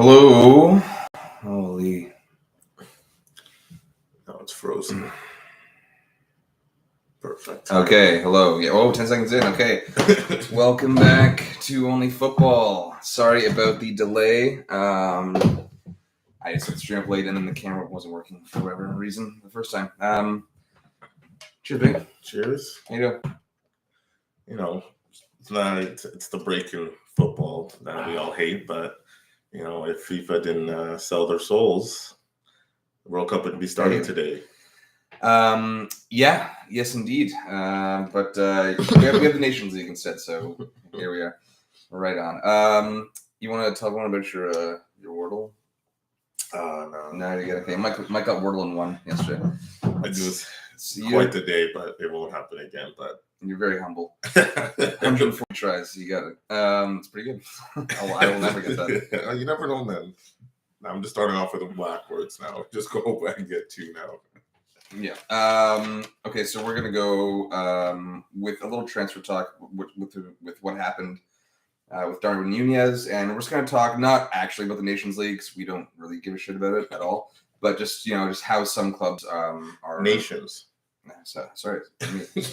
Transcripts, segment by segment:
Hello. Holy. No, it's frozen. Perfect. Okay, hello. Yeah. Oh, 10 seconds in. Okay. Welcome back to Only Football. Sorry about the delay. I just set the stream up late and then the camera wasn't working for whatever reason the first time. Cheers, big. Cheers. How you doing? You know, it's the break in football that we all hate, but if FIFA didn't sell their souls, the World Cup wouldn't be starting today. Yes, indeed. But we have the Nations League instead, so here we are. We're right on. You want to tell everyone about your Wordle? No, you get okay. Mike got Wordle in one yesterday. It was quite the day, but it won't happen again. But you're very humble. 140 tries, you got it. It's pretty good. I will never get that. You never know, man. I'm just starting off with black words now. Just go back and get two now. Yeah. Okay, so we're gonna go with a little transfer talk with what happened with Darwin Nunez, and we're just gonna talk not actually about the Nations League because we don't really give a shit about it at all, but just just how some clubs are nations. Sorry,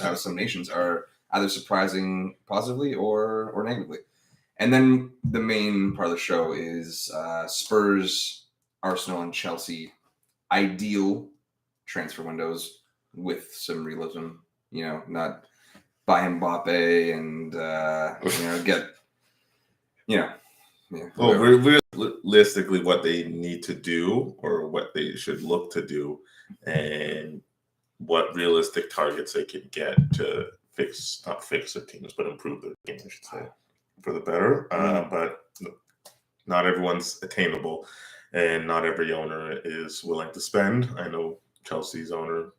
how some nations are either surprising positively or negatively, and then the main part of the show is Spurs, Arsenal, and Chelsea ideal transfer windows with some realism, not buy Mbappe and get, Well, realistically, what they need to do or what they should look to do, and what realistic targets they can get to not fix their teams, but improve their game, I should say, for the better. But not everyone's attainable, and not every owner is willing to spend. I know Chelsea's owner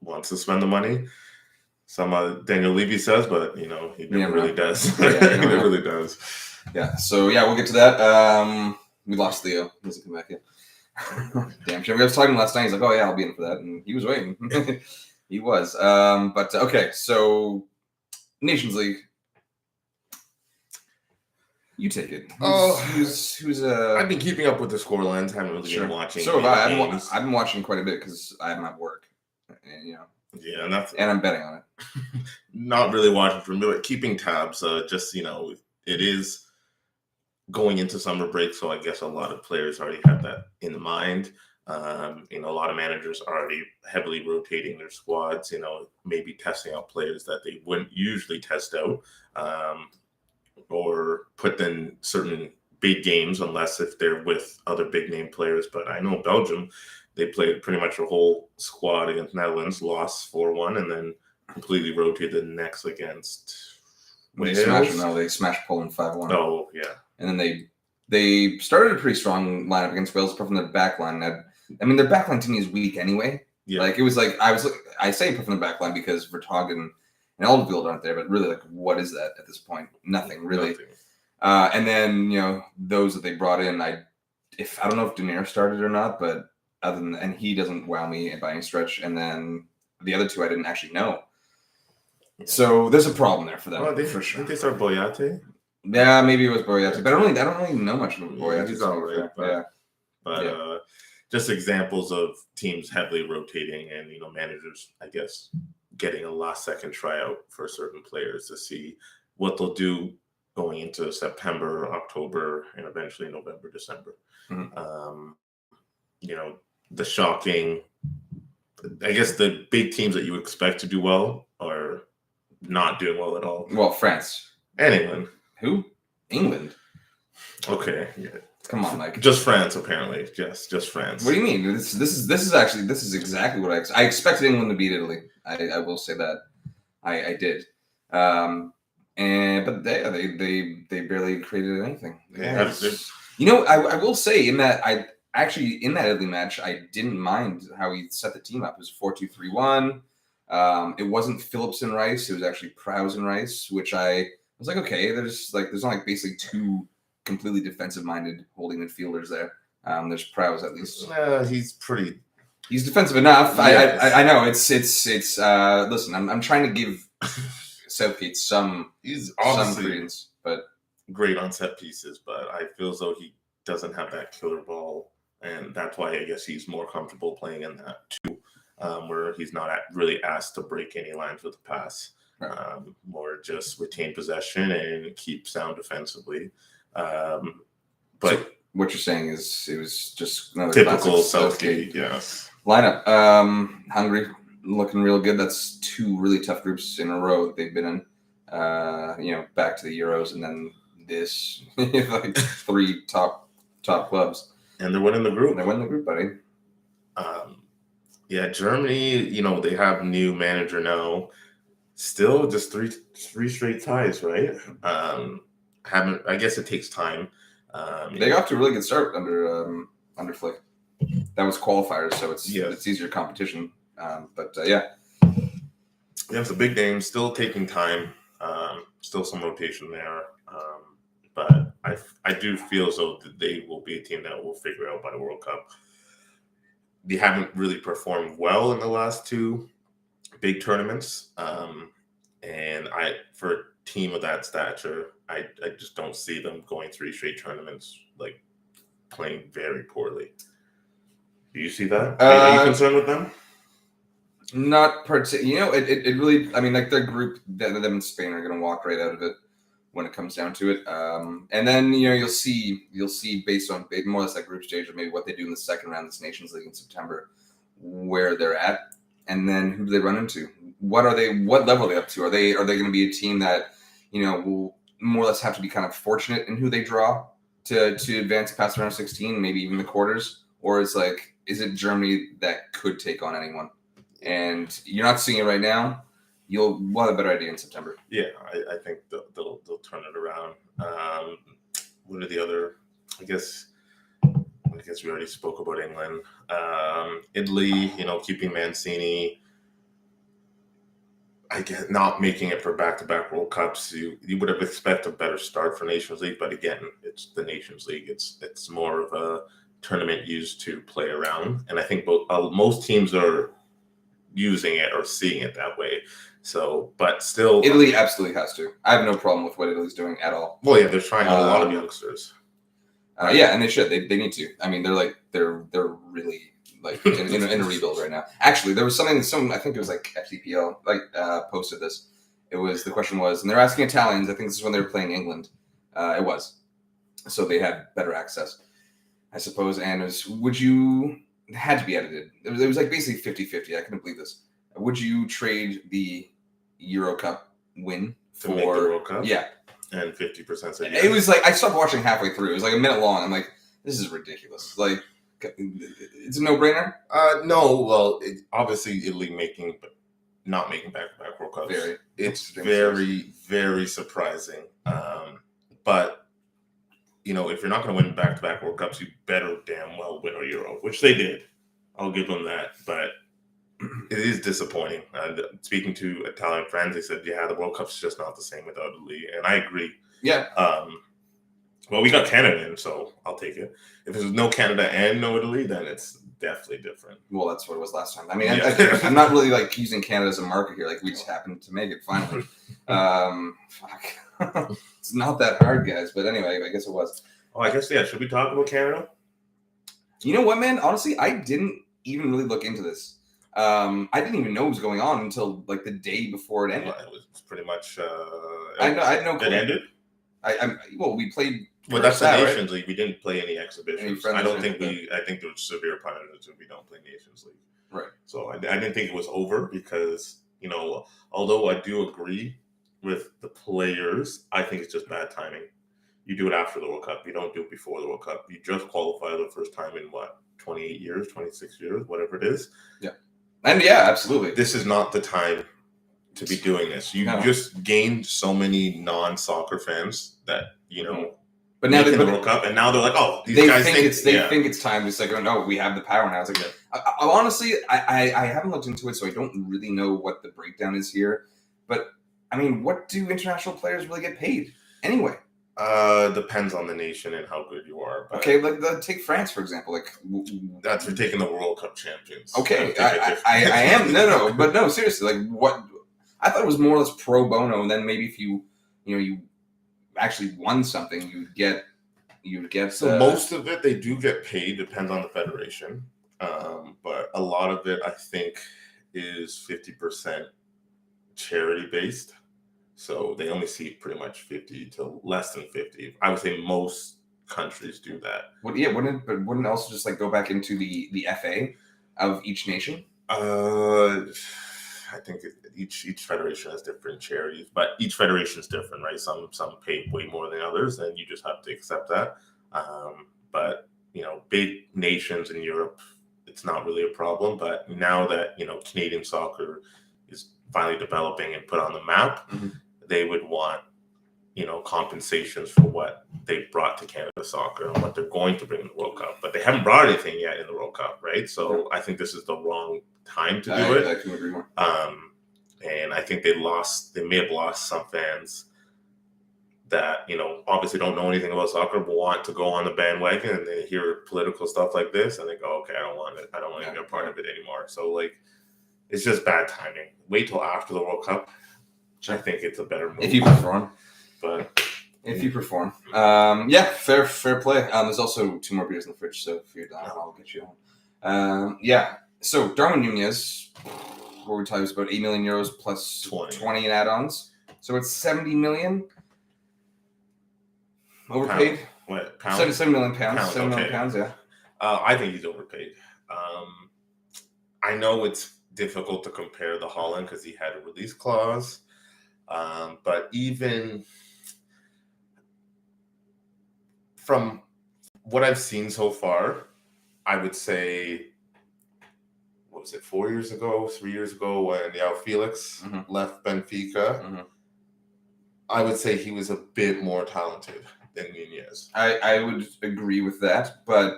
wants to spend the money. Some Daniel Levy says, but he never really does. He never really does. Yeah. So we'll get to that. We lost Theo. He doesn't come back in. Damn sure. I was talking last night. He's like, "Oh yeah, I'll be in for that," and he was waiting. He was. But okay. So Nations League. You take it. Who's I've been keeping up with the scorelines. Haven't really been watching. So have I. I've been watching quite a bit because I'm at work. Yeah, and I'm betting on it. Not really watching for me, but keeping tabs. Just it is going into summer break, so I guess a lot of players already have that in mind. A lot of managers are already heavily rotating their squads. Maybe testing out players that they wouldn't usually test out. Or put in certain big games, unless if they're with other big name players. But I know Belgium, they played pretty much a whole squad against Netherlands, lost 4-1, and then completely rotated the next against. They smashed Poland 5-1. Oh yeah, and then they started a pretty strong lineup against Wales, apart from their back line. I mean, their back line to me is weak anyway. Yeah. Like it was like I say apart from the back line because Vertonghen and Alderweireld aren't there, but really, like, what is that at this point? Nothing, really. And then, those that they brought in, I don't know if Denier started or not, but and he doesn't wow me by any stretch. And then the other two I didn't actually know. Yeah. So there's a problem there for them, for sure. Did they start Boyate? Yeah, maybe it was Boyate, but I don't really know much about Boyate. He's all right, but just examples of teams heavily rotating and managers, I guess, getting a last-second tryout for certain players to see what they'll do going into September, October, and eventually November, December. Mm-hmm. The shocking, I guess the big teams that you expect to do well are not doing well at all. Well, France. And England. Who? England. Okay. Yeah. Come on, Mike. Just France, apparently. Just France. What do you mean? This is exactly what I expected England to beat Italy. I will say that I did, but they barely created anything. I will say in that in that Italy match I didn't mind how he set the team up. It was 4-2-3-1. It wasn't Phillips and Rice. It was actually Prowse and Rice, which I was like, okay, there's not basically two completely defensive-minded holding midfielders there. There's Prowse at least. He's defensive enough. Yes. I know it's listen, I'm trying to give Southgate some credence, but great on set pieces. But I feel as though he doesn't have that killer ball, and that's why I guess he's more comfortable playing in that too, where he's not really asked to break any lines with the pass, Right. more just retain possession and keep sound defensively. But so what you're saying is it was just another typical Southgate, yes. Lineup. Hungary looking real good. That's 2 really tough groups in a row that they've been in. Back to the Euros and then this, like 3 top clubs. And they're winning the group. They're winning the group, buddy. Germany, they have new manager now. Still just three straight ties, right? I guess it takes time. They got off to a really good start under Flick. That was qualifiers, so it's easier competition. Yeah, it's a big name. Still taking time. Still some rotation there. But I do feel as though they will be a team that will figure out by the World Cup. They haven't really performed well in the last 2 big tournaments. And for a team of that stature, I just don't see them going 3 straight tournaments, like playing very poorly. Do you see that? Are you concerned with them? Not particularly. It really. I mean, like their group, them and Spain are going to walk right out of it when it comes down to it. And then you'll see based on more or less that group stage or maybe what they do in the second round of this Nations League in September, where they're at, and then who do they run into? What level are they up to? Are they going to be a team that will more or less have to be kind of fortunate in who they draw to advance past the round of 16, maybe even the quarters, or is it Germany that could take on anyone? And you're not seeing it right now. We'll have a better idea in September. Yeah, I think they'll turn it around. What are the other? I guess we already spoke about England. Italy, keeping Mancini. I guess not making it for back-to-back World Cups. You would have expected a better start for Nations League, but again, it's the Nations League. It's more of a tournament used to play around, and I think most teams are using it or seeing it that way. So, but still, Italy absolutely has to. I have no problem with what Italy's doing at all. Well, yeah, they're trying out a lot of youngsters. Yeah, and they should. They need to. I mean, they're really in a rebuild right now. Actually, there was something. I think it was like FCPL posted this. The question was, and they're asking Italians. I think this is when they were playing England. It was, so they had better access, I suppose. And it had to be edited. It was like basically 50-50. I couldn't believe this. Would you trade the Euro Cup win to make the World Cup? Yeah. And 50% said yes. It was like I stopped watching halfway through. It was like a minute long. I'm like, this is ridiculous. Like, it's a no-brainer. No, well, obviously Italy not making back-to-back World Cups. It's very, very surprising. But if you're not going to win back-to-back World Cups, you better damn well win a Euro, which they did. I'll give them that, but it is disappointing. Speaking to Italian friends, they said, "Yeah, the World Cup's just not the same without Italy," and I agree. Yeah. Well, we got Canada in, so I'll take it. If there's no Canada and no Italy, then it's definitely different. Well, that's what it was last time. I mean, I'm not really using Canada as a marker here. We just happened to make it finally. Fuck. It's not that hard, guys. But anyway, I guess it was. Oh, I guess, yeah. Should we talk about Canada? You know what, man? Honestly, I didn't even really look into this. I didn't even know what was going on until the day before it ended. Well, it was pretty much. I had no clue. It ended. We played. Well, that's the Nations League. We didn't play any exhibitions. I think there was severe punishments if we don't play Nations League. Right. So I didn't think it was over because although I do agree with the players, I think it's just bad timing. You do it after the World Cup. You don't do it before the World Cup. You just qualify the first time in 28 years, 26 years, whatever it is. Yeah. And yeah, absolutely. This is not the time to be doing this. You just gained so many non-soccer fans that, but now the World Cup, and now they're like, oh, these guys think it's time. It's like, oh no, we have the power now. It's like, honestly, I haven't looked into it, so I don't really know what the breakdown is here. But I mean, what do international players really get paid anyway? Depends on the nation and how good you are. But okay, take France for example. That's for taking the World Cup champions. Okay, I am but no, seriously. What I thought it was more or less pro bono, and then maybe if you actually won something, you'd get you would get. So most of it, they do get paid. Depends on the federation, but a lot of it, I think, is 50% charity based. So they only see pretty much 50 to less than 50. I would say most countries do that. Wouldn't also just like go back into the FA of each nation? I think each federation has different charities, but each federation is different, right? Some pay way more than others, and you just have to accept that. But big nations in Europe, it's not really a problem. But now that Canadian soccer is finally developing and put on the map, they would want compensations for what they brought to Canada soccer and what they're going to bring in the World Cup. But they haven't brought anything yet in the World Cup, right? So I think this is the wrong time to do it. I can agree more. And I think they may have lost some fans that, obviously don't know anything about soccer, but want to go on the bandwagon, and they hear political stuff like this and they go, okay, I don't want it. I don't want to be a part of it anymore. So it's just bad timing. Wait till after the World Cup. I think it's a better move. If you perform. But if you perform. Fair play. There's also 2 more beers in the fridge, so if you're down, I'll get you home. So Darwin Nunez, what we talking was about €8 million plus 20 in add-ons. So it's 70 million overpaid. What, pounds? 7 million pounds. 7 million pounds, yeah. I think he's overpaid. I know it's difficult to compare the Holland because he had a release clause. But even from what I've seen so far, I would say, what was it, 4 years ago, 3 years ago, when João Felix left Benfica, I would say he was a bit more talented than Nunez. I would agree with that, but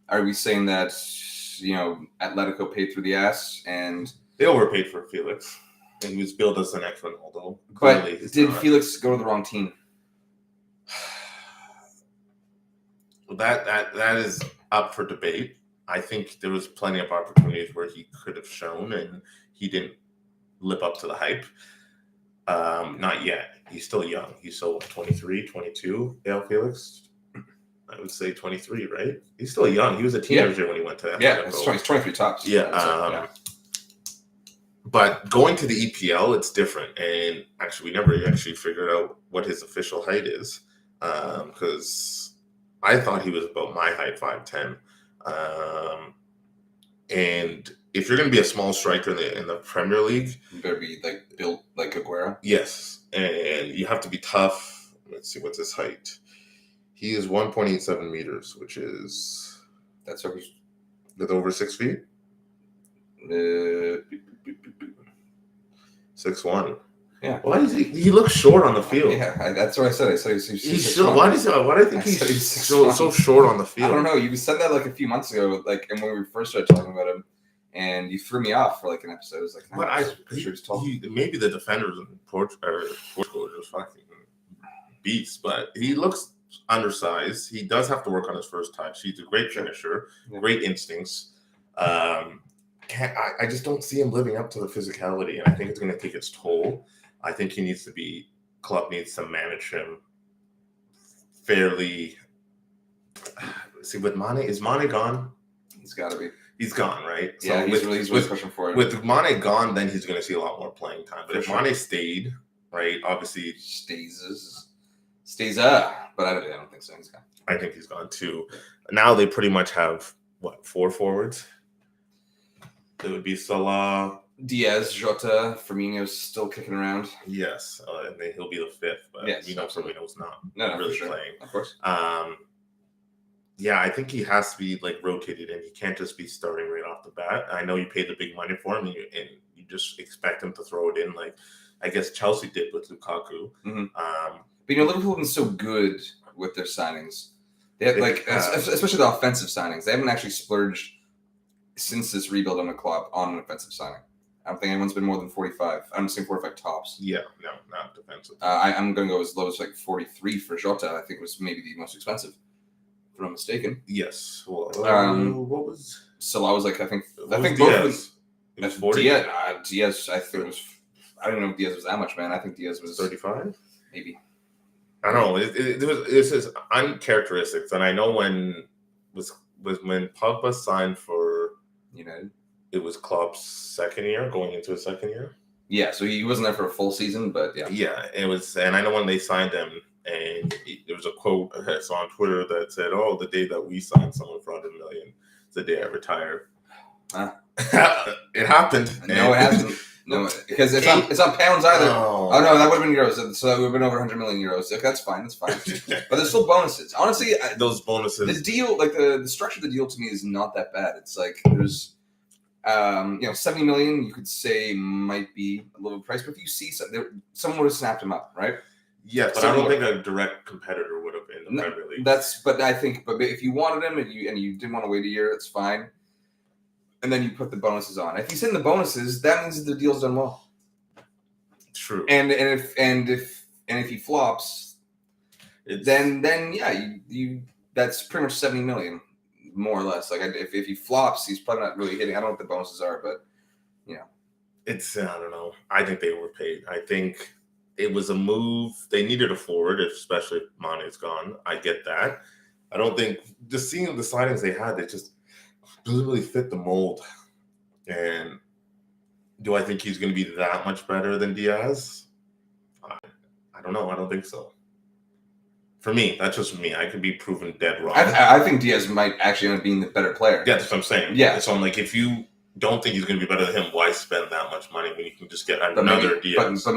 are we saying that, Atletico paid through the ass and they overpaid for Felix? And he was billed as the next Ronaldo. But did Felix go to the wrong team? That is up for debate. I think there was plenty of opportunities where he could have shown, and he didn't live up to the hype. Not yet. He's still young. He's still 23, 22, João Felix. I would say 23, right? He's still young. He was a teenager when he went to that. Yeah, he's 23 tops. Yeah. But going to the EPL, it's different. And actually, we never actually figured out what his official height is, because I thought he was about my height, 5'10". And if you're going to be a small striker in the Premier League, you better be built like Aguero. Yes, and you have to be tough. Let's see, what's his height? He is 1.87 meters, which is with over 6 feet. 6'1". Yeah. Why is he looks short on the field? Yeah, that's what I said. I said he's short. Why do I think he's so short on the field? I don't know. You said that a few months ago, and when we first started talking about him, and you threw me off for an episode. I was like, I'm sure he's tall. Maybe the defenders in Portugal are just fucking beasts, but he looks undersized. He does have to work on his first touch. He's a great finisher, great instincts. I just don't see him living up to the physicality, and I think it's going to take its toll. I think club needs to manage him fairly. See, with Mane, is Mane gone? He's got to be. He's gone, right? Yeah, so he's really pushing for it. With Mane gone, then he's going to see a lot more playing time. But if Mane stayed, right, obviously stays up. But I don't think so. He's gone. I think he's gone too. Now they pretty much have 4 forwards. It would be Salah, Diaz, Jota, Firmino's still kicking around. Yes, and then he'll be the 5th. But we know Firmino's not really playing. Of course. I think he has to be rotated in. He can't just be starting right off the bat. I know you paid the big money for him, and you just expect him to throw it in, I guess Chelsea did with Lukaku. Mm-hmm. But Liverpool have been so good with their signings. They have especially the offensive signings. They haven't actually splurged since this rebuild on the club on an offensive signing. I don't think anyone's been more than 45. I'm saying 45 tops. Yeah, no, not defensive. I'm going to go as low as 43 for Jota. I think it was maybe the most expensive, if I'm not mistaken. Yes. Well, what was Salah was I think Diaz? Both of them. It was 40. Diaz, I think it was. I don't know if Diaz was that much, man. I think Diaz was 35, maybe. I don't know. This is uncharacteristics, and I know when Pogba signed for United, it was Klopp's second year, going into his second year. Yeah, so he wasn't there for a full season, but yeah. Yeah, it was, and I know when they signed him, and there was a quote I saw on Twitter that said, "Oh, the day that we signed someone for $100 million, it's the day I retire." It happened. No, it hasn't. No, because it's not pounds either. Oh no, that would have been euros. So that would have been over 100 million euros. Okay, that's fine. But there's still bonuses. Honestly, those bonuses. The deal, like the structure of the deal, to me is not that bad. It's like there's, 70 million. You could say might be a little price, but if you see someone would have snapped him up, right? Yes, but I don't think a direct competitor would have in the Premier League. But if you wanted him and you didn't want to wait a year, that's fine. And then you put the bonuses on. If he's in the bonuses, that means that the deal's done well. True. And if he flops, then you that's pretty much 70 million, more or less. Like if he flops, he's probably not really hitting. I don't know what the bonuses are, but it's I don't know. I think they overpaid. I think it was a move. They needed a forward, especially if Mane's gone. I get that. I don't think just seeing the signings they had, they just doesn't really fit the mold. And do I think he's going to be that much better than Diaz? I don't know. I don't think so. For me, that's just me. I could be proven dead wrong. I think Diaz might actually end up being the better player. Yeah, that's what I'm saying. Yeah. So I'm like, if you don't think he's going to be better than him, why spend that much money when you can just get another Diaz?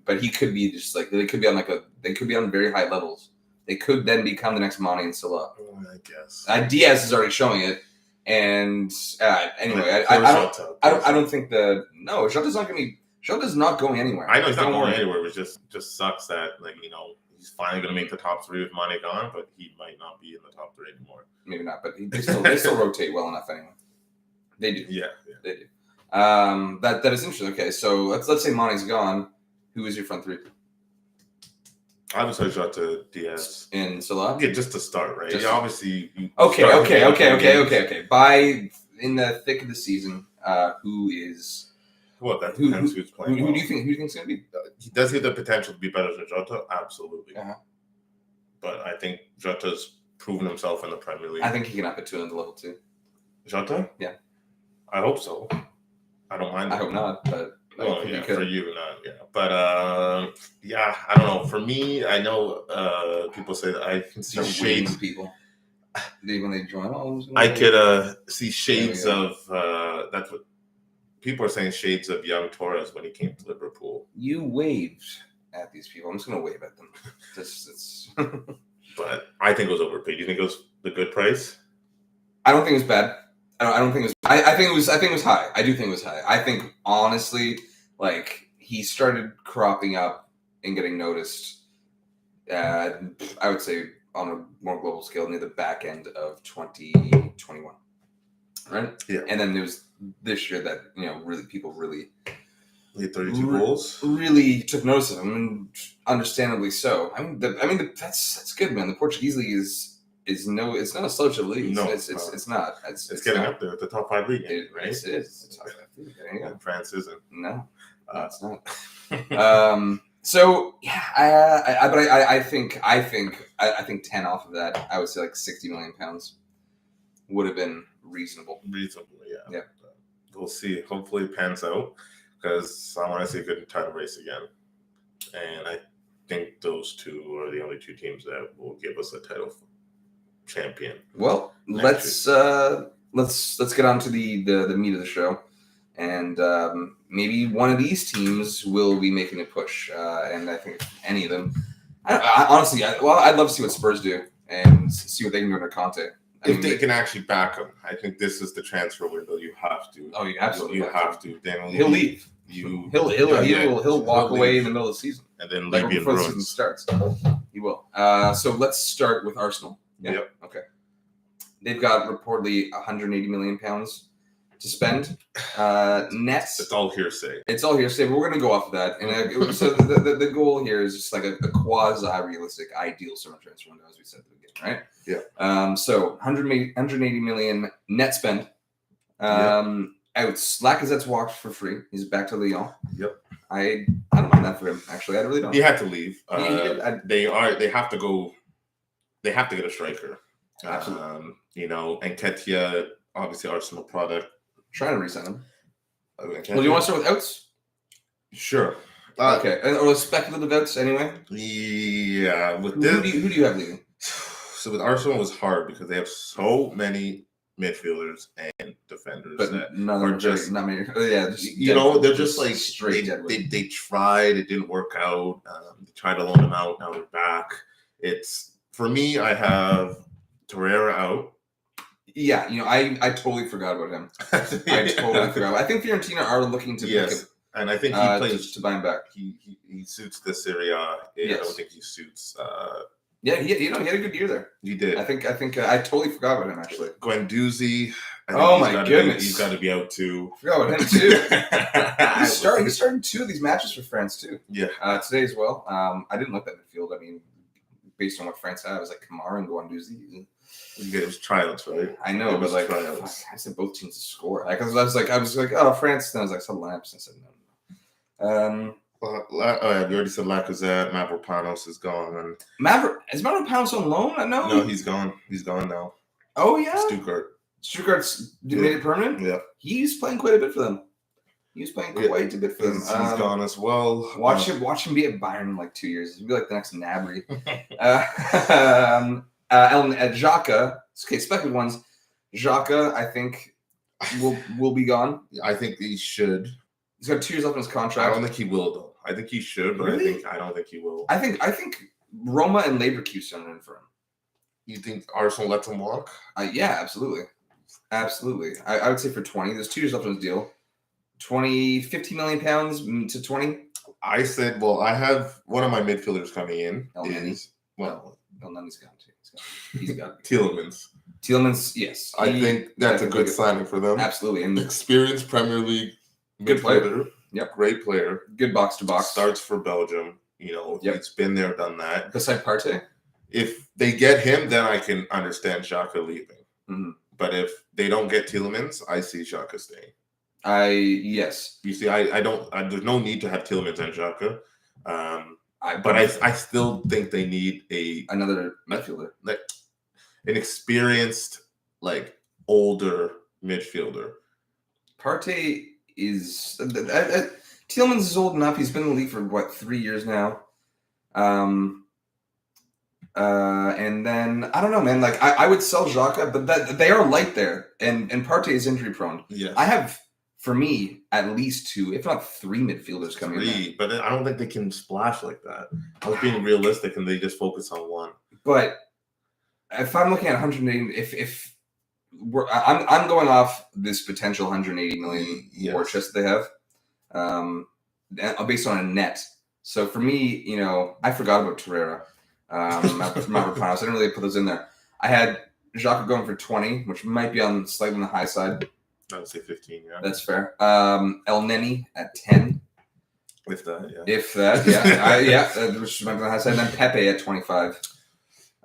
But he could be just like they could be on very high levels. They could then become the next Mane and Salah. I guess. Diaz is already showing it. And anyway, I don't think Jota's not going to be. Jota's not going anywhere. I know he's not going anywhere. It just sucks that he's finally going to make the top three with Mane gone, but he might not be in the top three anymore. Maybe not, but they still rotate well enough anyway. They do. Yeah, they do. That is interesting. Okay, so let's say Mane's gone. Who is your front three? I would say Jota, Diaz, and Salah. Yeah, just to start, right? Obviously. Okay. By in the thick of the season, who is? Well, that depends who's playing. Who do you think it's going to be? He does have the potential to be better than Jota, absolutely. Uh-huh. But I think Jota's proven himself in the Premier League. I think he can up it to another level too. Jota? Yeah. I hope so. I don't mind. I hope not, but. Well, yeah, for you, not yeah. But yeah, I don't know. For me, I know people say that I can see shades. People, when they join, I could see shades of. That's what people are saying. Shades of young Torres when he came to Liverpool. You waved at these people. I'm just going to wave at them. But I think it was overpaid. You think it was the good price? I don't think it was bad. I don't think it was. I think it was high. I do think it was high. I think honestly, he started cropping up and getting noticed. I would say on a more global scale near the back end of 2021, right? Yeah. And then there was this year that people really. He had 32 goals. Really took notice of him, and understandably so. That's good, man. The Portuguese league is it's not a social league. No, it's not. It's getting up there with the top 5 league, right? It is. It's top 5 league. And France isn't. No, it's not. So yeah, but I think 10 off of that, I would say like £60 million would have been reasonable. Reasonably, yeah. Yeah. We'll see. Hopefully it pans out because I want to see a good title race again, and I think those two are the only two teams that will give us a title champion. Well, let's get on to the meat of the show, and maybe one of these teams will be making a push, and I think any of them. Honestly, I'd love to see what Spurs do and see what they can do under Conte. If they can actually back him, I think this is the transfer window. You have to. Oh, you absolutely have to. Then he'll leave. He'll walk away in the middle of the season, and then leave before the season starts. He will. So let's start with Arsenal. Yeah. Yep. Okay. They've got reportedly £180 million to spend. Nets. It's all hearsay. But we're going to go off of that. And so the goal here is just like a quasi-realistic, ideal summer transfer window, as we said at the beginning, right? Yeah. So 180 million net spend. Out. Lacazette's walked for free. He's back to Lyon. Yep. I don't mind that for him. Actually, I really don't. He had to leave. They have to go. They have to get a striker. Absolutely. And Ketia, obviously Arsenal product. Trying to resign him. Well, do you want to start with outs? Sure. Okay. Or speculative outs anyway? Yeah. Who do you have leaving? So with Arsenal, it was hard because they have so many midfielders and defenders, but none are just not many. Yeah, they're just like straight. They tried, it didn't work out. They tried to loan them out. Now they're back. It's for me. I have Torreira out. Yeah, I totally forgot about him. I totally forgot. I think Fiorentina are looking to pick him. And I think he plays to buy him back. He suits the Serie A. Yes. I don't think he suits. Yeah, he had a good year there. He did. I think I totally forgot about him actually. Guendouzi. Oh my goodness, he's got to be out too. I forgot about him too. He's starting 2 of these matches for France too. Yeah. Today as well. I didn't look at midfield. I mean, based on what France had, I was like Kamara and Guendouzi. It was tryouts, right? I know, but like tryouts. I said both teams to score. I was like, oh, France. Then I was like, some lamps. I said no. We already said Lacazette. Mavropanos is gone. Is Mavropanos on loan? No, he's gone. He's gone now. Oh yeah, Stuttgart's made it permanent. Yeah, he's playing quite a bit for them. He's playing quite a bit for them. He's gone as well. Watch him be at Bayern in like 2 years. He'll be like the next Gnabry. At Xhaka, okay, speculative ones. Xhaka, I think will be gone. I think he should. He's got 2 years left on his contract. I don't think he will though. I think he should, but really? I don't think he will. I think Roma and Leverkusen are in for him. You think Arsenal lets him walk? Yeah, absolutely. I would say for 20. There's 2 years left on his deal. 50 million pounds to 20. I said, well, I have one of my midfielders coming in. El-Neni's gone too. He's got Tielemans, yes. I think that's a good signing for them. Absolutely. And experienced Premier League good player. Yep. Great player. Good box to box. Starts for Belgium. He's been there, done that. Beside Partey? If they get him, then I can understand Xhaka leaving. Mm-hmm. But if they don't get Tielemans, I see Xhaka staying. Yes. You see, I don't. There's no need to have Tielemans and Xhaka. But I still think they need another midfielder, like an experienced, like older midfielder. Partey is Tielemans is old enough. He's been in the league for 3 years now. And then I don't know, man. Like I would sell Xhaka, but they are light there, and Partey is injury prone. Yes. I have, for me, at least 2, if not 3 midfielders coming in. But I don't think they can splash like that. I was being realistic, and they just focus on one. But if I'm looking at 180, I'm going off this potential 180 million war chest that they have, based on a net. So for me, I forgot about Torreira. Mavropanos. I didn't really put those in there. I had Xhaka going for 20, which might be on slightly on the high side. I would say 15, yeah. That's fair. El-Neni at 10. If that, yeah. Which might be on the high side. And then Pepe at 25.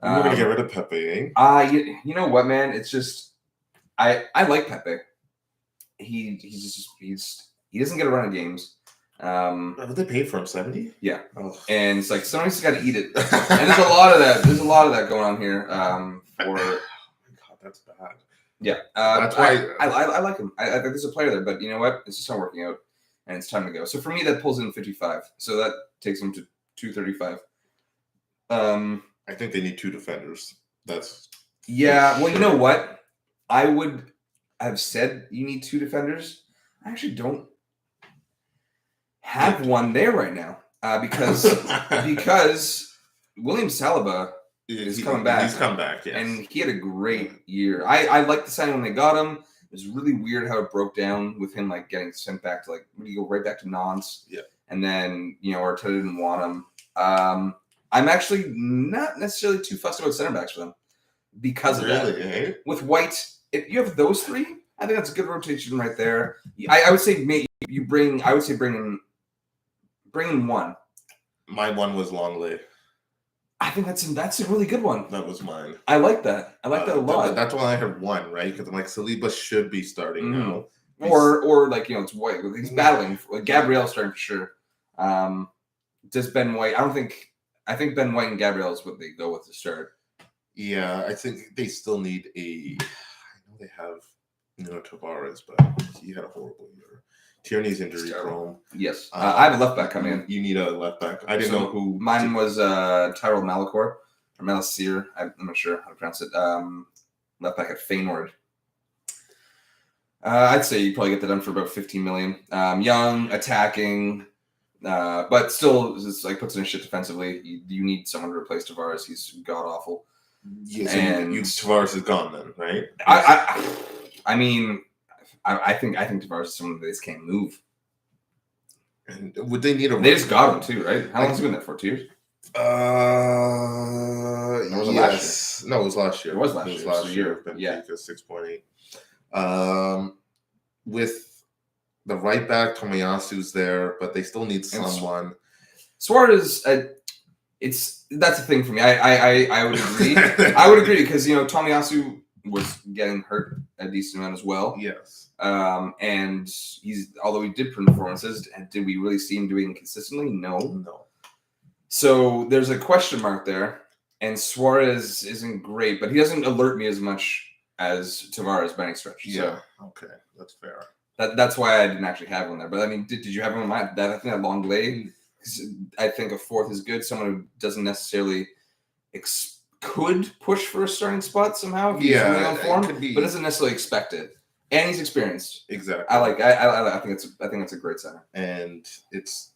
We're going to get rid of Pepe, eh? You know what, man? It's just, I like Pepe. He doesn't get a run of games. What they paid for him? 70? Yeah. Oh. And it's like somebody's got to eat it. And there's a lot of that. There's a lot of that going on here. Oh my God, that's bad. Yeah. That's why I like him. I think there's a player there, but you know what? It's just not working out, and it's time to go. So for me, that pulls in 55. So that takes him to 235. I think they need 2 defenders. Yeah. Well, you know what? I would have said you need 2 defenders. I actually don't have one there right now because William Saliba is coming back. He's come back, yes. And he had a great year. I liked the signing when they got him. It was really weird how it broke down with him getting sent back to when you go right back to Nantes. Yeah. And then Arteta didn't want him. I'm actually not necessarily too fussed about center backs for them because of that. Eh? With White, if you have those 3, I think that's a good rotation right there. I would say maybe you bring. I would say bring in 1. My one was Longley. I think that's a really good one. That was mine. I like that. I like that a lot. That's why I have 1, right? Because I'm like, Saliba should be starting now. Or it's White. He's battling. Gabriel's starting for sure. Does Ben White? I think Ben White and Gabriel is what they go with to start. Yeah, I think they still need I know they have Tavares, but he had a horrible year. Tierney's injury prone. Yes, I have a left back coming in. You need a left back. I didn't know who. Mine was Tyrell Malacor or Malacir. I'm not sure how to pronounce it. Left back at Feyenoord. I'd say you probably get that done for about 15 million. Young, attacking, but still, just like puts in shit defensively. You need someone to replace Tavares. He's god awful. Yes, and Tavares is gone then, right? I mean, I think Tavares is someone that they just can't move. And would they need a? They just got him too, right? How long has he been there for? 2 years? Was it last year? No, it was last year. It was last year. Yeah, 6.8. With the right back, Tomiyasu's there, but they still need someone. Suarez, that's the thing for me. I would agree. I would agree because Tomiyasu was getting hurt a decent amount as well. Yes. And although he did performances, did we really see him doing it consistently? No. So there's a question mark there, and Suarez isn't great, but he doesn't alert me as much as Tavares by any stretch. Yeah. So, okay, that's fair. That's why I didn't actually have one there. But I mean, did you have him in mind? I think that long leg. I think a fourth is good. Someone who doesn't necessarily could push for a starting spot somehow. If he's really on form, but doesn't necessarily expect it. And he's experienced. Exactly. I think it's a great center. And it's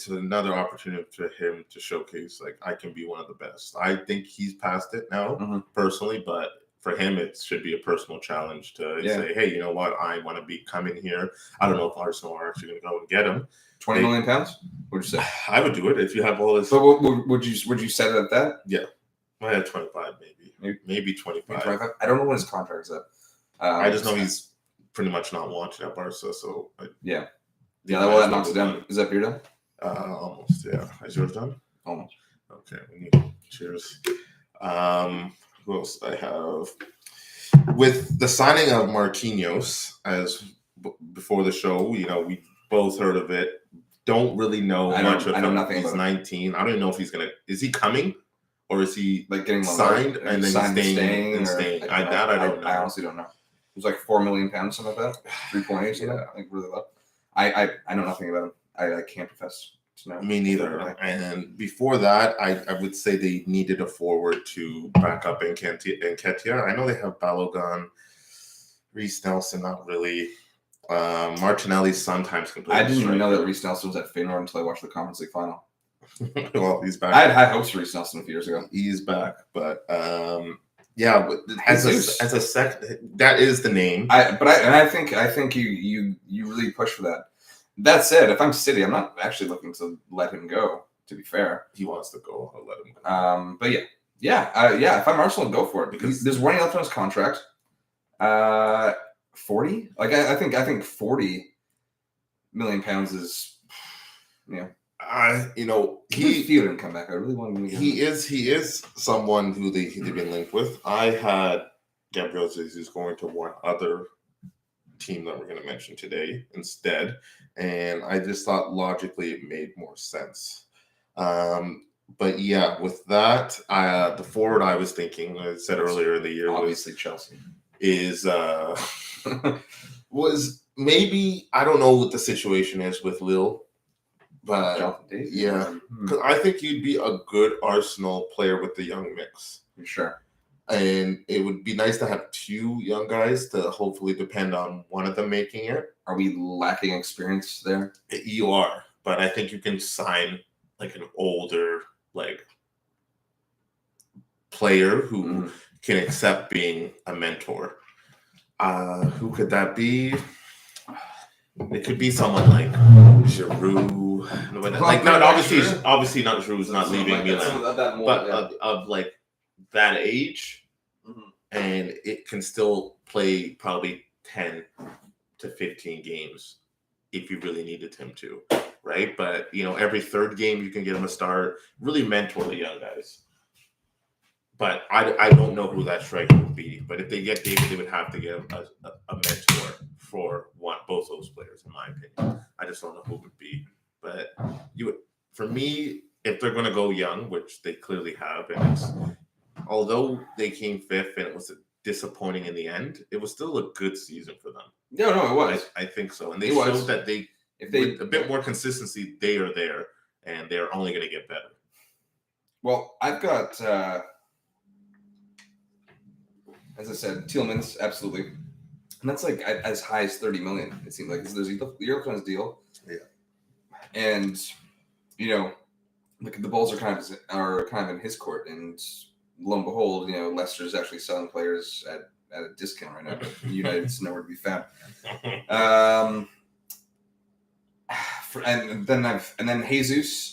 another opportunity for him to showcase like I can be one of the best. I think he's past it now personally, but for him it should be a personal challenge to say, hey, you know what? I want to be coming here. I don't know if Arsenal are actually going to go and get him. 20 million pounds? What'd you say? I would do it if you have all this. But would you set it at that? Yeah. I had 25 maybe 25. Maybe 25. I don't know when his contract's up. I just know he's pretty much not wanted at Barca. So yeah. Well, that knocks it down. Is that beer done? Almost. Yeah. Is yours done? Almost. Okay. Cheers. Who else I have? With the signing of Marquinhos, as before the show, we both heard of it. Don't really know much of him. I know nothing. He's 19. I don't even know if he's gonna. Is he coming, or is he like getting signed and then staying? I don't know. I honestly don't know. It was like 4 million pounds, something like that. 3.8, something like really low. I know nothing about him. I can't profess to know. Me neither. And before that, I would say they needed a forward to back up Nketiah. I know they have Balogun, Reece Nelson, not really. Martinelli sometimes can play. I didn't even know that Reece Nelson was at Feyenoord until I watched the Conference League final. Well, he's back. I had high hopes for Reece Nelson a few years ago. He's back, but yeah, as a second, that is the name. I think you really push for that. That said, if I'm City, I'm not actually looking to let him go. To be fair, he wants to go. I'll let him go. But yeah. If I'm Arsenal, go for it because there's one left on his contract. 40. Like I think 40 million pounds is, he didn't come back. I really want him to. He is someone who they've been linked with. I had Gabriel Jesus going to one other team that we're going to mention today instead, and I just thought logically it made more sense. But yeah, with that, the forward I was thinking, I said earlier in the year, obviously Chelsea is was maybe, I don't know what the situation is with Lille, but yeah, because I think you'd be a good Arsenal player with the young mix. Sure. And it would be nice to have two young guys to hopefully depend on one of them making it. Are we lacking experience there? You are, but I think you can sign like an older player who can accept being a mentor. Who could that be? It could be someone like Giroud. Obviously not Giroud's not leaving Milan, but of like that age, and it can still play probably 10 to 15 games if you really needed him to, right? But every third game you can get him a start. Really mentor the young guys. But I don't know who that striker would be. But if they get David, they would have to get a mentor for both those players, in my opinion. I just don't know who it would be. But for me, if they're going to go young, which they clearly have, and although they came 5th and it was disappointing in the end, it was still a good season for them. No, it was. I think so, and they showed that with a bit more consistency, they are there, and they're only going to get better. Well, I've got, as I said, Tielemans, absolutely. And that's like as high as 30 million, it seems like. There's the Eurocons deal. Yeah. And, look, the Bulls are kind of in his court. And lo and behold, Leicester's actually selling players at a discount right now. But United's nowhere to be found. And then Jesus.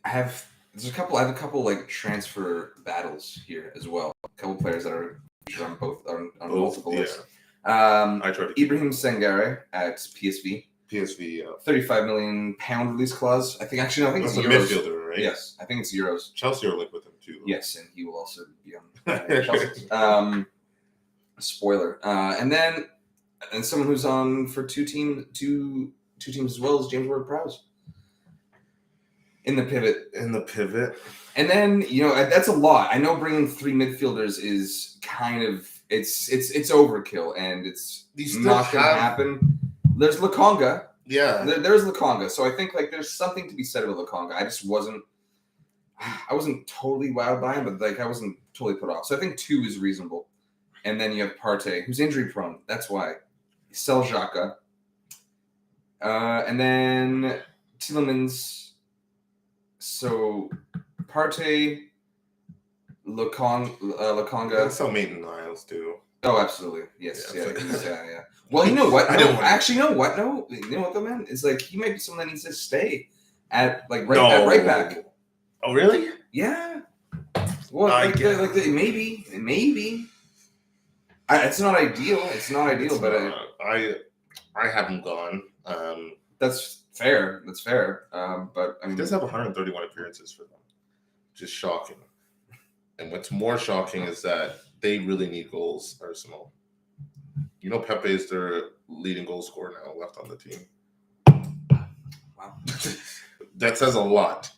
I have a couple like transfer battles here as well. A couple players that are on multiple lists. I tried Ibrahim Sangare at PSV. PSV, 35 million pound release clause. I think it's That's a euros. midfielder, right? Yes, I think it's euros. Chelsea are linked with him too. Yes, and he will also be on Chelsea. Spoiler. And someone who's on for two teams as well is James Ward-Prowse. In the pivot. And then, that's a lot. I know bringing 3 midfielders is kind of, it's overkill, and it's not going to happen. There's Lukonga. Yeah. There's Lukonga. So I think, there's something to be said about Lukonga. I wasn't totally wowed by him, but, I wasn't totally put off. So I think 2 is reasonable. And then you have Partey, who's injury prone. That's why. Sell Xhaka. And then Tielemans. So, Partey, Lukonga. That's how Maitland-Niles do. Oh, absolutely. Yes. Yeah. Well, you know what? Actually, you know what? No, you know what, though, man? It's he might be someone that needs to stay at right back. Oh, really? Yeah. Well, maybe. It's not ideal. But I haven't gone. That's fair. But I mean, he does have 131 appearances for them, which is shocking. And what's more shocking is that they really need goals, Arsenal. Pepe is their leading goal scorer now, left on the team. Wow. That says a lot.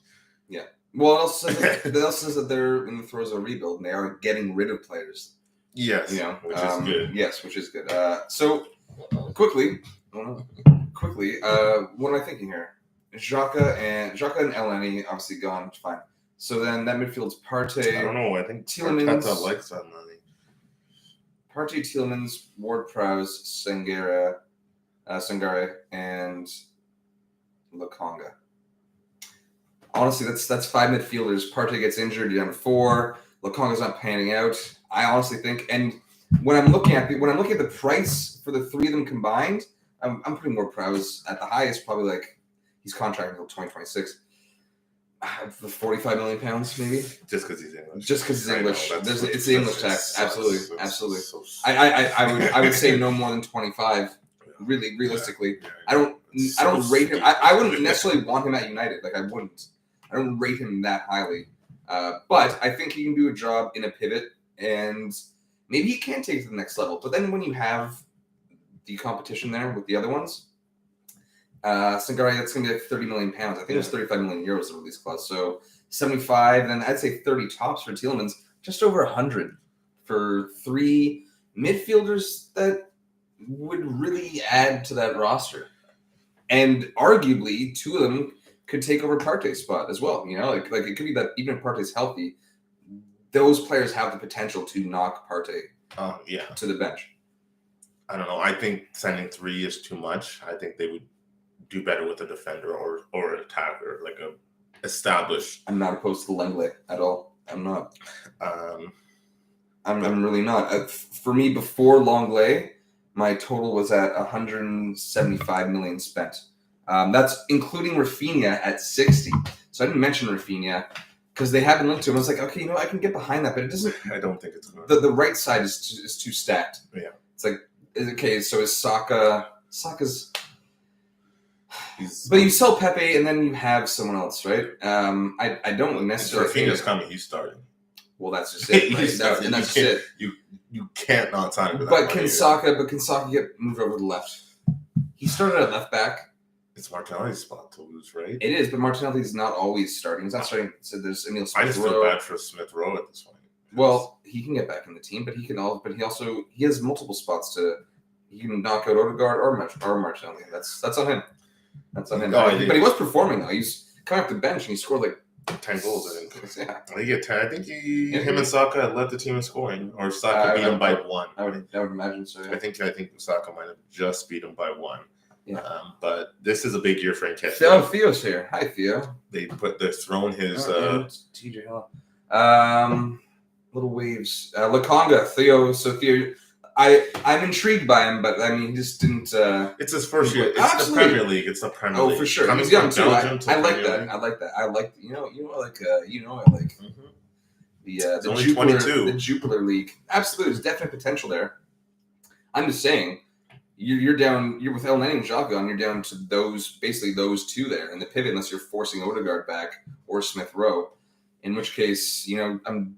Yeah. Well, it also says that they're in the throes of a rebuild, and they are getting rid of players. Yes. Which is good. Yes, which is good. So, quickly, what am I thinking here? Xhaka and Elneny obviously gone. Fine. So then that midfield's Partey. I don't know. I think Tielemans likes Elneny. Partey, Tielemans, Ward-Prowse, Sangare, and Lukonga. Honestly, that's 5 midfielders. Partey gets injured. You're down to 4. Lukonga's not panning out. I honestly think, and when I'm looking at the price for the 3 of them combined, I'm putting Ward-Prowse at the highest, probably he's contracted until 2026. For 45 million pounds, maybe. Just because he's English. It's the English tax. Absolutely. I would say no more than 25. Really, realistically, I don't rate him. I wouldn't necessarily want him at United. I wouldn't. I don't rate him that highly. But I think he can do a job in a pivot, and maybe he can take it to the next level. But then when you have the competition there with the other ones. Sangare, that's going to be 30 million pounds. I think it was 35 million euros the release clause. So 75, then I'd say 30 tops for Tielemans, just over 100 for 3 midfielders that would really add to that roster. And arguably, 2 of them could take over Partey's spot as well. It could be that even if Partey's healthy, those players have the potential to knock Partey to the bench. I don't know. I think sending 3 is too much. I think they would do better with a defender or an attacker, like a established. I'm not opposed to Lenglet at all. I'm not. I'm really not. For me, before Lenglet, my total was at 175 million spent. That's including Rafinha at 60. So I didn't mention Rafinha because they haven't linked to him. I was like, okay, I can get behind that, but it doesn't. I don't think it's good. The right side is too stacked. Yeah. It's okay. So is Saka's. But you sell Pepe and then you have someone else, right? I don't necessarily. Rafinha's coming. He's starting. Well, that's just it. Right? That's just it. You can't not sign him. But can Saka get moved over to the left? He started at left back. It's Martinelli's spot to lose, right? It is, but Martinelli's not always starting. He's not starting. So there's Emil Smith-Rowe. I just feel bad for Smith-Rowe at this point. Well, he can get back in the team, but he has multiple spots to. He can knock out Odegaard or Martinelli. That's on him. That's on him. But he was performing though. He's coming off the bench and he scored like 10 goals. I think. Yeah. I think he had 10. I think him and Saka led the team in scoring, or Saka beat him by 1. I would imagine so. Yeah. I think Saka might have just beat him by 1. Yeah. But this is a big year for Nketiah. Theo's here. Hi, Theo. They're throwing his TJ Hill. Little waves. Lakonga, Theo. So Theo, I'm intrigued by him, but I mean, he just didn't. It's his first year. It's the Premier League. It's the Premier League. Oh, for sure. Coming He's young from too. Belgium to I like Premier that. League. I like that. I like the only Jupiler, 22. the Jupiler League. Absolutely, there's definite potential there. I'm just saying, you're down. You're with El Neni and Xhaka, and you're down to those two there in the pivot, unless you're forcing Odegaard back or Smith-Rowe. In which case, you kind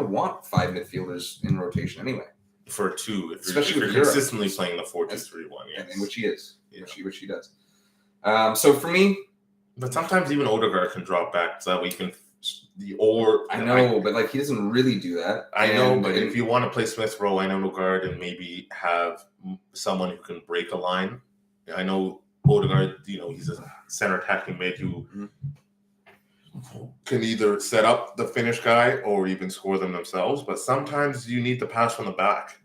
of want 5 midfielders in rotation anyway. For 2, Especially if you're consistently playing the 4-2-3-1, yes. And which he is, which he does. So for me, but sometimes even Odegaard can drop back so that we can. I know, but like he doesn't really do that. I know, but if you want to play Smith-Rowe and Odegaard and maybe have someone who can break a line, I know Odegaard. He's a center attacking mid who can either set up the finish guy or even score them themselves. But sometimes you need the pass from the back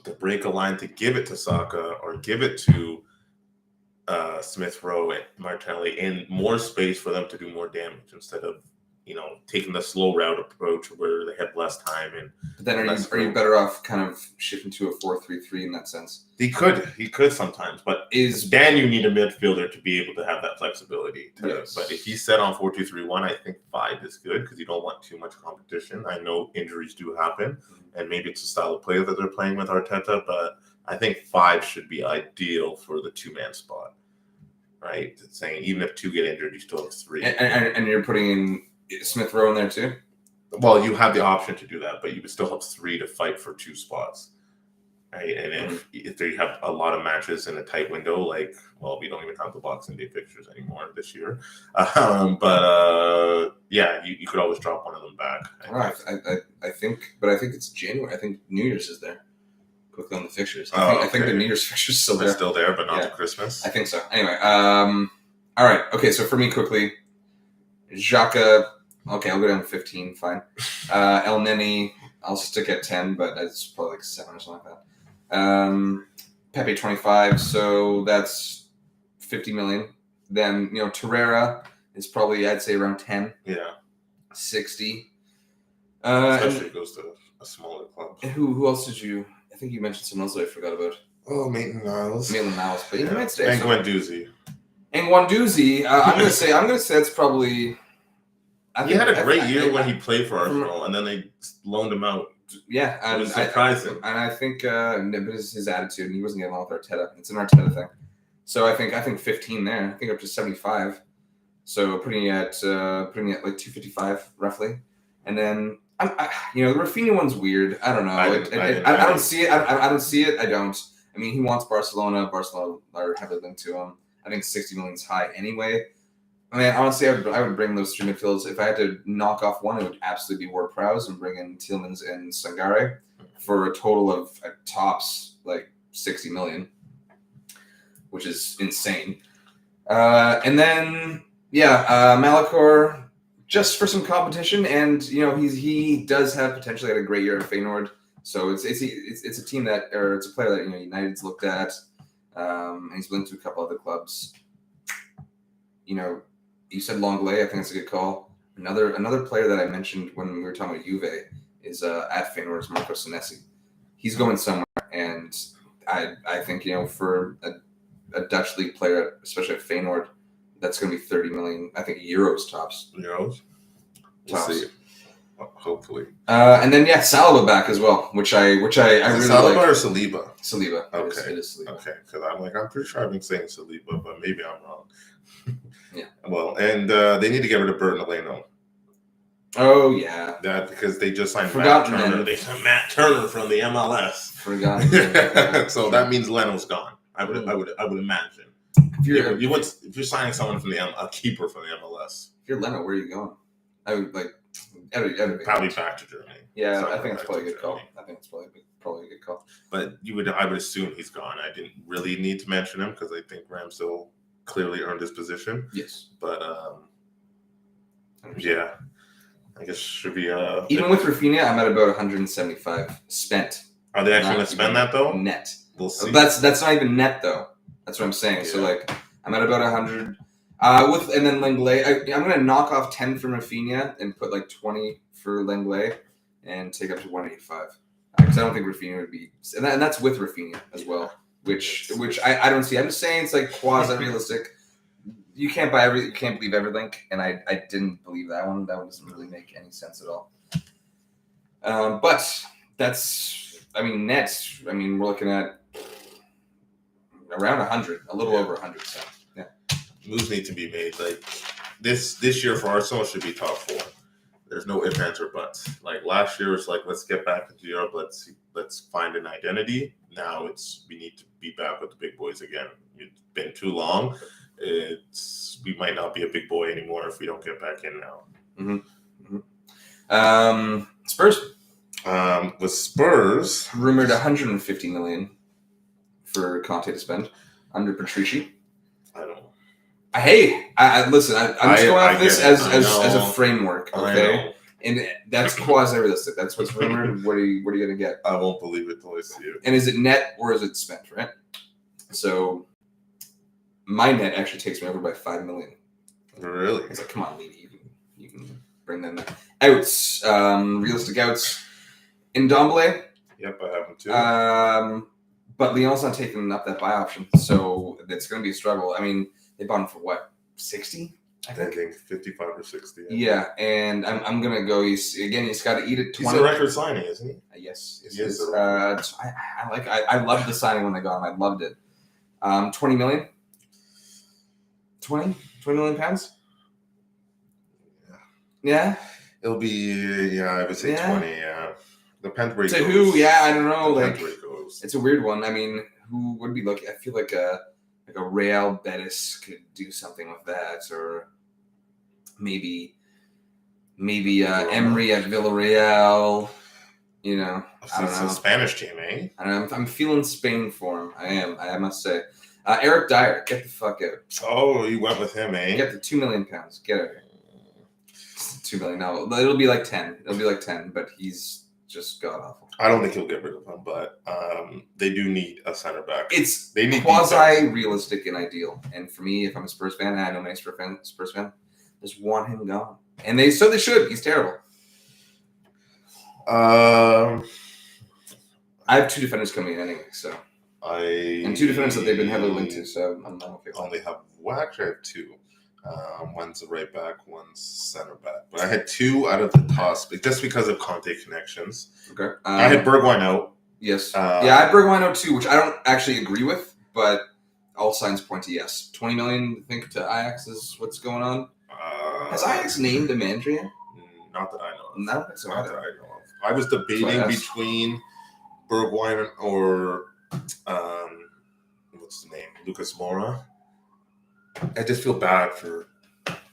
to break a line, to give it to Saka or give it to Smith-Rowe and Martinelli in more space for them to do more damage instead of taking the slow route approach where they have less time. But then are you better off kind of shifting to a 4-3-3 in that sense? He could sometimes, but you need a midfielder to be able to have that flexibility. Yes. But if he's set on 4-2-3-1, I think 5 is good because you don't want too much competition. I know injuries do happen, and maybe it's a style of play that they're playing with Arteta, but I think 5 should be ideal for the 2-man spot. Right? It's saying even if 2 get injured, you still have 3. And you're putting in Smith-Rowe in there too? Well, you have the option to do that, but you would still have 3 to fight for 2 spots. Right? And if you have a lot of matches in a tight window, we don't even have the Boxing Day fixtures anymore this year. You could always drop one of them back. I think it's January. I think New Year's is there. Quickly on the fixtures. I think the New Year's fixtures still there. They're still there, but not to Christmas. I think so. Anyway, all right. Okay, so for me, quickly, Xhaka. Okay, I'll go down to 15. Fine. El Neni, I'll stick at 10, but it's probably like 7 or something like that. Pepe 25, so that's 50 million. Then Torreira is probably, I'd say, around 10. Yeah. 60. Especially if it goes to a smaller club. Who else did you? I think you mentioned someone else that I forgot about. Oh, Maitland-Niles. But he might stay. And Guendouzi. I'm gonna say that's probably. He had a great year when he played for Arsenal, and then they loaned him out. Yeah, and it was surprising. And I think but it's his attitude, and he wasn't getting along with Arteta. It's an Arteta thing. So I think 15 there. I think up to 75. So putting it at like 255 roughly, and then the Rafinha one's weird. I don't know. I don't see it. I don't see it. I don't. I mean, he wants Barcelona. Barcelona are heavily linked to him. I think 60 million is high anyway. I mean, honestly, I would bring those 3 midfielders. If I had to knock off one, it would absolutely be Ward-Prowse and bring in Tielemans and Sangare for a total of tops like 60 million, which is insane. And then Malakor, just for some competition, and he does have potentially had a great year at Feyenoord. So it's a team it's a player that United's looked at, and he's linked to a couple other clubs. You said Longley. I think that's a good call. Another player that I mentioned when we were talking about Juve is at Feyenoord is Marco Senesi. He's going somewhere, and I think for a Dutch league player, especially at Feyenoord, that's going to be 30 million. I think euros tops. Euros. We'll see. Hopefully. And then Saliba back as well, which I really Saliba like. or Saliba? Saliba. Okay. It is Saliba. Okay, because I'm pretty sure I've been saying Saliba, but maybe I'm wrong. Yeah. Well, and they need to get rid of Bernardino. Oh yeah, that because they just signed Forgotten Matt Turner. then. They signed Matt Turner from the MLS. Forgotten. So that means Leno's gone. I would imagine. If you're signing someone from a keeper from the MLS. If you're Leno, where are you going? I would like probably back to Germany. Yeah, I think it's probably a good call. I think it's probably a good call. But I would assume he's gone. I didn't really need to mention him because I think Ramsdale clearly earned his position. Yes, but yeah, I guess should be even with Rafinha, I'm at about 175 spent. Are they actually going to spend that though? Net. We'll see. That's not even net though. That's what I'm saying. Yeah. So like, I'm at about 100. And then Lenglet, I'm going to knock off 10 from Rafinha and put like 20 for Lenglet and take up to 185. Because I don't think Rafinha would be, and that's with Rafinha as well, which I don't see. I'm just saying it's like quasi realistic. You can't believe everything, and I didn't believe that one. That one doesn't really make any sense at all. But that's, net. We're looking at around 100, a little over 100. So yeah, moves need to be made. Like this year for Arsenal should be top 4. There's no ifs, ands, or buts. Like last year was like, let's get back into Europe. Let's find an identity. Now we need to be back with the big boys again. It's been too long. We might not be a big boy anymore if we don't get back in now. Mm-hmm. Spurs. With Spurs, rumored 150 million for Conte to spend under Patrici. I don't know. I listen. I'm just going off this as a framework, okay? And that's quasi-realistic. That's what's rumored. What are you gonna get? I won't believe it till I see it. And is it net or is it spent? Right. So my net actually takes me over by 5 million. Really? It's like, come on, Lee, you can bring them outs. Realistic outs. Ndombele. Yep, I have them too. But Lyon's not taking up that buy option, so it's going to be a struggle. They bought him for what, 60? I think 55 or 60. Yeah, and I'm going to go. He's got to eat it. 20. He's a record signing, isn't he? Yes, he is. I loved the signing when they got him. I loved it. 20 million. 20 million pounds. Yeah. It'll be I would say 20. Yeah. Depends where he goes. Who? Yeah, I don't know. Depends where he goes. It's a weird one. Who would be looking? I feel like a Real Betis could do something with that, or maybe Emery at Villarreal. I don't know. It's a Spanish team, eh? I don't know. I'm feeling Spain for him. I must say. Eric Dyer, get the fuck out. Oh, you went with him, eh? Get the 2 million pounds. Get out of here. 2 million. No, it'll be like 10. It'll be like 10, but he's just god awful. I don't think he'll get rid of him, but they do need a center back. They need quasi-realistic and ideal. And for me, if I'm a Spurs fan, and I know many Spurs fan, just want him gone. And they should. He's terrible. I have 2 defenders coming in anyway, so. And 2 defenders that they've been heavily linked to, so I'm not okay. Actually, I have 2. One's a right back, one's center back. But I had 2 out of the toss, just because of Conte connections. Okay. I had Bergwijn out. Yes. I had Bergwijn out too, which I don't actually agree with, but all signs point to yes. 20 million, I think, to Ajax is what's going on. Has Ajax named a manager yet? Not that I know of. I don't think so. Not that I know of. I was debating between Bergwijn or what's the name? Lucas Moura. I just feel bad for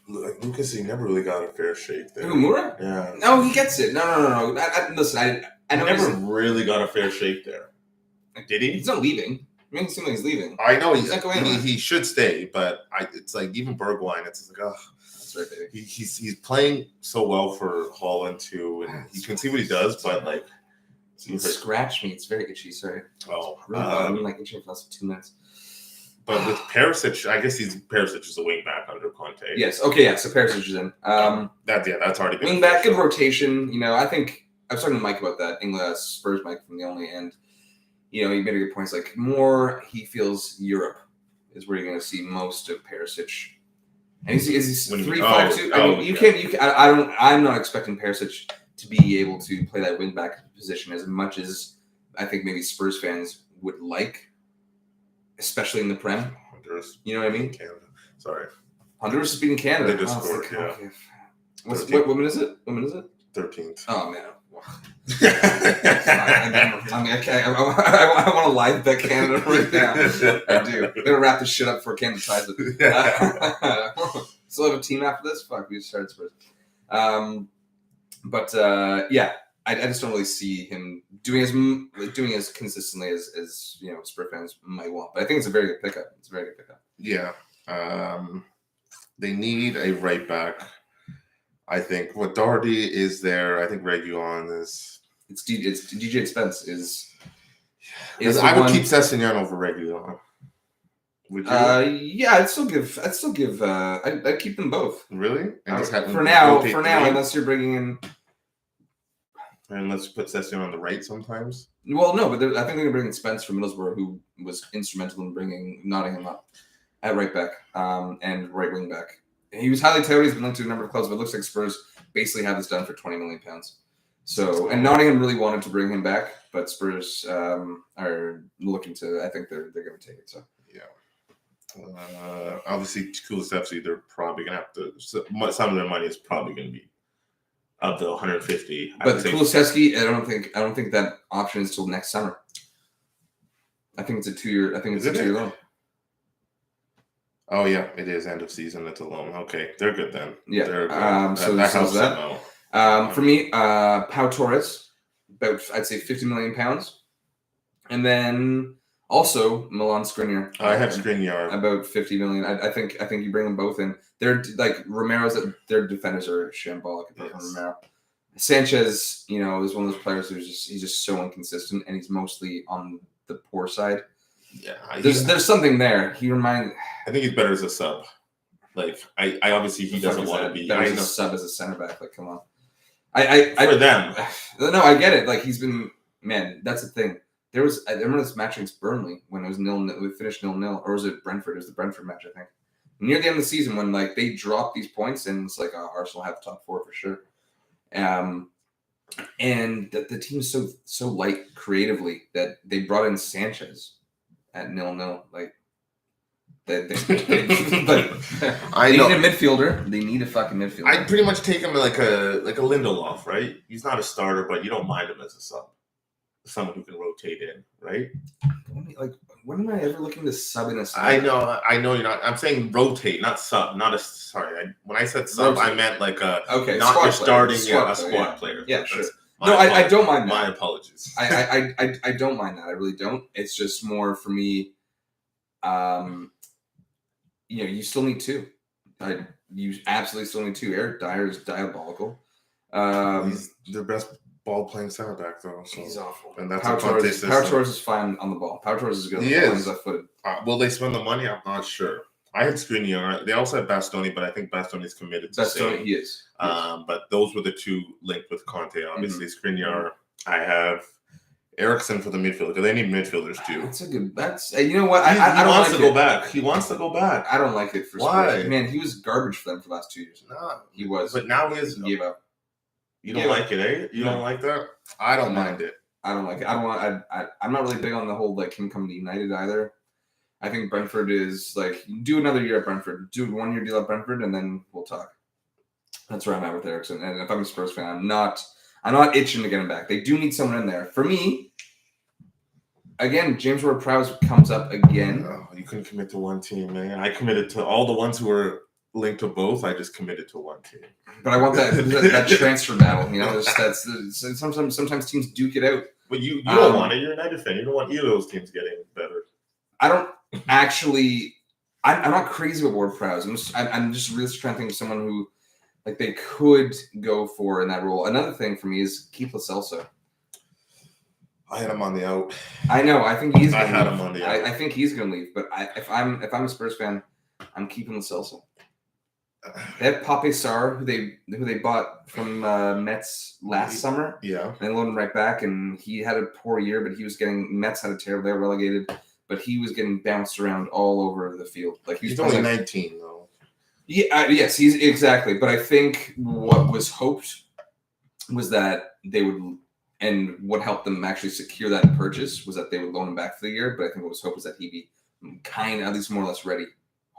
Lucas. He never really got a fair shake there. Who, Moura? Yeah. No, he gets it. No. Listen, I know he never really got a fair shake there. Did he? He's not leaving. It seems like he's leaving. I know he's not going. He should stay, but it's like even Bergwijn. It's like that's right, baby. He's playing so well for Holland too, and you can see what he does, but like. You scratch me. It's very itchy. Sorry. Oh, really I've been itching for the last 2 minutes. But with Perisic, I guess Perisic is a wing back under Conte. Yes. Okay. Yeah. So Perisic is in. That's already been wing back, good rotation. I think I was talking to Mike about that. Spurs Mike from the only end. He made a good point. It's like more he feels Europe is where you're going to see most of Perisic. And he's 3-5-2. You can't. I'm not expecting Perisic to be able to play that wing back position as much as I think maybe Spurs fans would like, especially in the Prem. Honduras. You know what I mean? Canada. Sorry. Honduras is beating Canada. They just scored, yeah. What minute is it? 13th. Oh man. I want to live bet Canada right now. I do. I'm gonna wrap this shit up before Canada ties it. Still have a team after this? Fuck, we just started Spurs. I just don't really see him doing as consistently as Spurs fans might want. But I think it's a very good pickup. Yeah. They need a right back. I think what Doherty is there. I think Reguilon is. It's DJ Spence is I would keep Sessegnon over Reguilon. Would you? Yeah, I'd keep them both. Really? And for now, unless you're bringing in. And let's put Sessegnon on the right sometimes. Well, no, but I think they're going to bring in Spence from Middlesbrough, who was instrumental in bringing Nottingham up at right back and right wing back. He was highly touted. He's been linked to a number of clubs, but it looks like Spurs basically have this done for £20 million. So, and Nottingham really wanted to bring him back, but Spurs are looking to. I think they're going to take it. So yeah. Obviously, Kulusevski, they're probably going to have to. Some of their money is probably going to be of the 150. But Kulusevski, I don't think that option is till next summer. I think it's a 2-year. I think it's a 2-year loan. Oh yeah, it is end of season. It's a loan. Okay, they're good then. Yeah. They're good. That helps them out. For me, Pau Torres, about I'd say £50 million, and then also Milan Skriniar. I have Skriniar about $50 million. I think you bring them both in. They're like Romero's. Their defenders are shambolic apart from Romero. Sanchez, is one of those players he's just so inconsistent, and he's mostly on the poor side. Yeah, there's something there. I think he's better as a sub. Like I obviously he doesn't want to be better as a sub as a center back. Like come on, for them. No, I get it. Like he's been that's the thing. I remember this match against Burnley when it was 0-0. We finished 0-0, or was it Brentford? It was the Brentford match, I think. Near the end of the season when like they dropped these points and it's like Arsenal have top 4 for sure. And the team is so light creatively that they brought in Sanchez at 0-0. Like they need a midfielder. They need a fucking midfielder. I'd pretty much take him like a Lindelof, right? He's not a starter, but you don't mind him as a sub. Someone who can rotate in, right? Like, when am I ever looking to sub in a sub? I know you're not. I'm saying rotate, not sub. When I said sub, rotate. I meant like not just starting a squad player. Yeah, sure. No, I don't mind that. My apologies. I don't mind that. I really don't. It's just more for me. You still need 2. You absolutely still need 2. Eric Dyer is diabolical. He's the best ball-playing center back, though. So. He's awful. And that's Pau Torres is fine on the ball. Pau Torres is good. He is. He's left-footed. Will they spend the money? I'm not sure. I had Skriniar. They also had Bastoni, but I think Bastoni's committed to stay. He is. But those were the 2 linked with Conte, obviously. Skriniar. I have Eriksson for the midfield because they need midfielders too. That's you know what? He wants to go back. He wants to go back. I don't like it for Why? Spurs. Man, he was garbage for them for the last 2 years. No, he was. But now he gave up. You don't like it, eh? You don't like that? I don't mind it. I don't like it. I'm not really big on the whole like him coming to United either. I think Brentford is like do another year at Brentford, do a 1-year deal at Brentford, and then we'll talk. That's where I'm at with Eriksson. And if I'm a Spurs fan, I'm not itching to get him back. They do need someone in there. For me, again, James Ward-Prowse comes up again. Oh, you couldn't commit to one team, man. I committed to all the ones who were linked to both. I just committed to one team. But I want that transfer battle. Sometimes teams duke it out. But you don't want it. You're a United fan. You don't want either of those teams getting better. I don't actually. I'm not crazy about Ward-Prowse. I'm just really trying to think of someone who, like, they could go for in that role. Another thing for me is Keith Lo Celso. I had him on the out. I know. I think he's. I had him on the out. I think he's going to leave. But if I'm a Spurs fan, I'm keeping Lo Celso. They have Pape Sarr, who they bought from Metz last summer. Yeah. And they loaned him right back, and he had a poor year, but Metz had a terrible. They were relegated, but he was getting bounced around all over the field. Like he's only 19 though. Yeah. Yes, he's exactly. But I think what was hoped was that they would, and what helped them actually secure that purchase was that they would loan him back for the year. But I think what was hoped was that he'd be kind of at least more or less ready.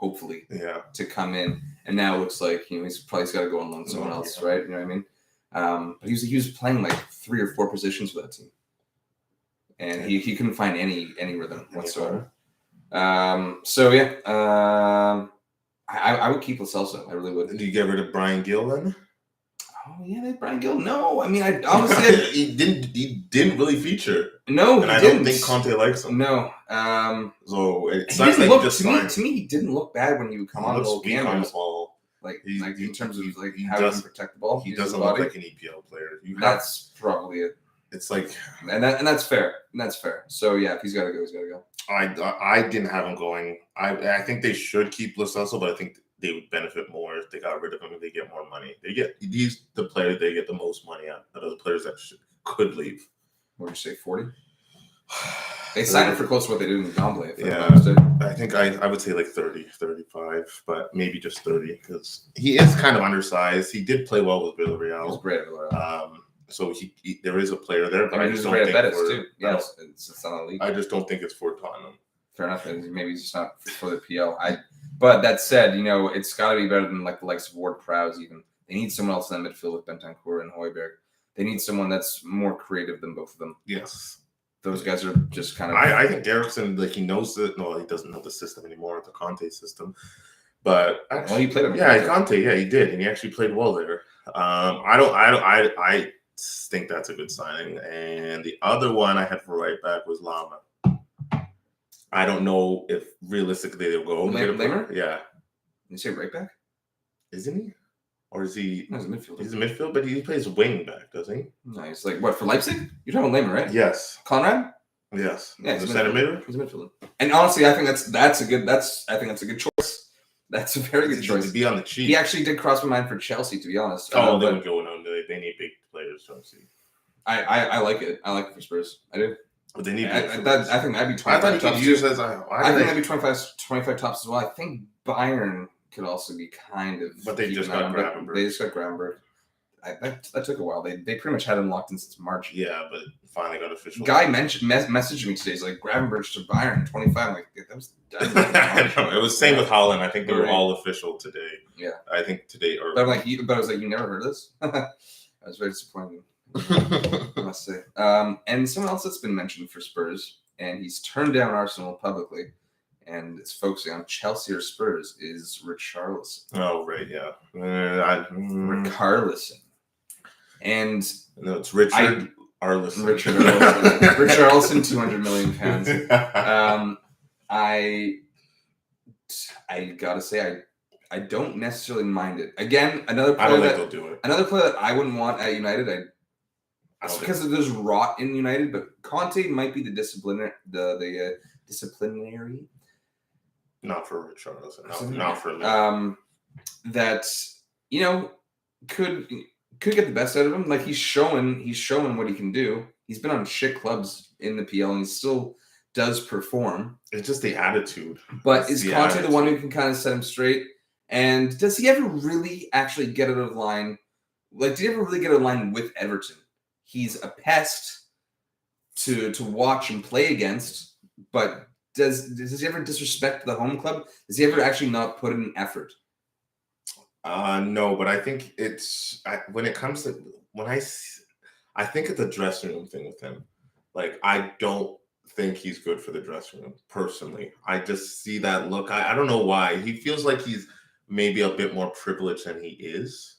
hopefully, Yeah. to come in. And now it looks like he's probably got to go on loan someone else, right? You know what I mean? But he was playing like 3 or 4 positions for that team, and he couldn't find any rhythm whatsoever. So yeah, I would keep Lo Celso. I really would. Do you get rid of Brian Gill then? Oh yeah, Brian Gill. No, I mean, I honestly he didn't really feature. No, and he I didn't. don't think Conte likes him. No. So it He sucks didn't that look he just to me. He didn't look bad when he would come on the little cameras. Like in terms of like how he can protect the ball. He doesn't look like an EPL player. That's probably it. It's like, and that's fair. So yeah, if he's got to go, he's got to go. I didn't have him going. I think they should keep Lo Celso, but I think they would benefit more if they got rid of him and they get more money. He's the player they get the most money out of the players that could leave. What did you say, 40? They signed him for close to what they did in Gomble. I think I would say like 30, 35, but maybe just 30 because he is kind of undersized. He did play well with Villarreal. He was great at Villarreal. So there is a player there, but I mean, he's great at Betis too. Yes, it's not a league. I just don't think it's for Tottenham. Fair enough. Maybe it's just not for the PL. But that said, it's got to be better than like the likes of Ward-Prowse. Even they need someone else in the midfield with Bentancur and Højbjerg. They need someone that's more creative than both of them. Yes. Those guys are just kind of. I think Eriksson, like, he knows it. No, he doesn't know the system anymore, the Conte system. But actually, he played him. Yeah, Conte. Yeah, he did, and he actually played well there. I think that's a good signing. And the other one I had for right back was Lama. I don't know if realistically they'll go. Lamer? Yeah. You say right back? Isn't he? Or is he? No, he's a midfielder. He's a midfield, but he plays wing back, doesn't he? No, he's like, what, for Leipzig? You're talking about Lamer, right? Yes. Conrad? Yes. Yeah, he's a center midfielder. He's a midfielder. And honestly, I think that's a good choice. That's a very good choice. To be on the cheap. He actually did cross my mind for Chelsea, to be honest. Oh, they would go on. They need big players, Chelsea. I like it. I like it for Spurs. I do. But they need. I think that'd be 25 I thought tops. I think that'd be 25 tops as well. I think Bayern could also be kind of. But they just got Gravenberch. They just got Gravenberch. That took a while. They pretty much had him locked in since March. Yeah, but finally got official. Guy messaged me today. He's like, Gravenberch to Bayern 25. I'm like, that was. I know. It was same with Holland. I think they were all official today. Yeah, I think today. But I'm like, I was like, you never heard of this? I was very disappointed. I must say. And someone else that's been mentioned for Spurs, and he's turned down Arsenal publicly, and it's focusing on Chelsea or Spurs, is Richarlison. Oh, right, yeah. Richarlison. And no, it's Richard Arlison. Richard Arlison, 200 million pounds. I gotta say, I don't necessarily mind it. Again, another player I don't think they'll do it. Another player that I wouldn't want at United. It's because there's rot in United, but Conte might be the disciplinary. Not for Richarlison. Not for me. That could get the best out of him. Like he's showing what he can do. He's been on shit clubs in the PL and he still does perform. It's just the attitude. But is Conte the one who can kind of set him straight? And does he ever really actually get out of line? Like, did he ever really get out of line with Everton? He's a pest to watch and play against, but does he ever disrespect the home club? Does he ever actually not put in effort? No, but I think when it comes to I think it's a dressing room thing with him. Like, I don't think he's good for the dressing room personally. I just see that look. I don't know why. He feels like he's maybe a bit more privileged than he is,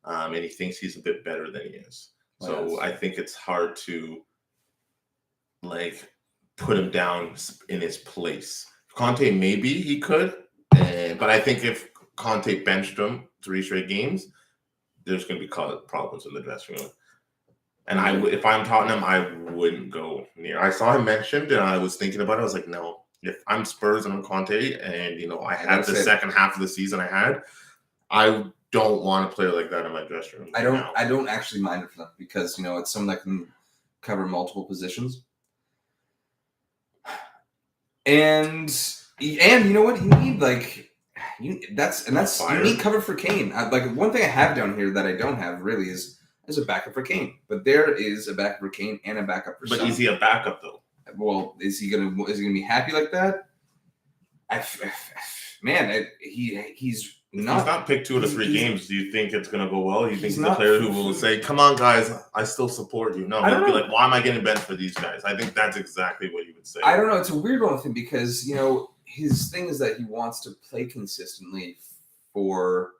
and he thinks he's a bit better than he is. So I think it's hard to like put him down in his place. Conte, maybe he could, but I think if Conte benched him 3 straight games, there's going to be problems in the dressing room. And if I'm Tottenham, I wouldn't go near. I saw him mentioned, and I was thinking about it. I was like, no. If I'm Spurs and I'm Conte, and I had the second half of the season I don't want a player like that in my dressing room. I don't actually mind it for them because it's someone that can cover multiple positions. And you know what? You need you need cover for Kane. One thing I have down here that I don't have really is a backup for Kane. But there is a backup for Kane and a backup for Son. But is he a backup though? Well, is he gonna be happy like that? man, he's not picked 2 of the 3 games. Do you think it's going to go well? You think he's a player who will say, "Come on, guys, I still support you"? No, he'll be like, "Why am I getting benched for these guys?" I think that's exactly what he would say. I don't know. It's a weird one with him because his thing is that he wants to play consistently for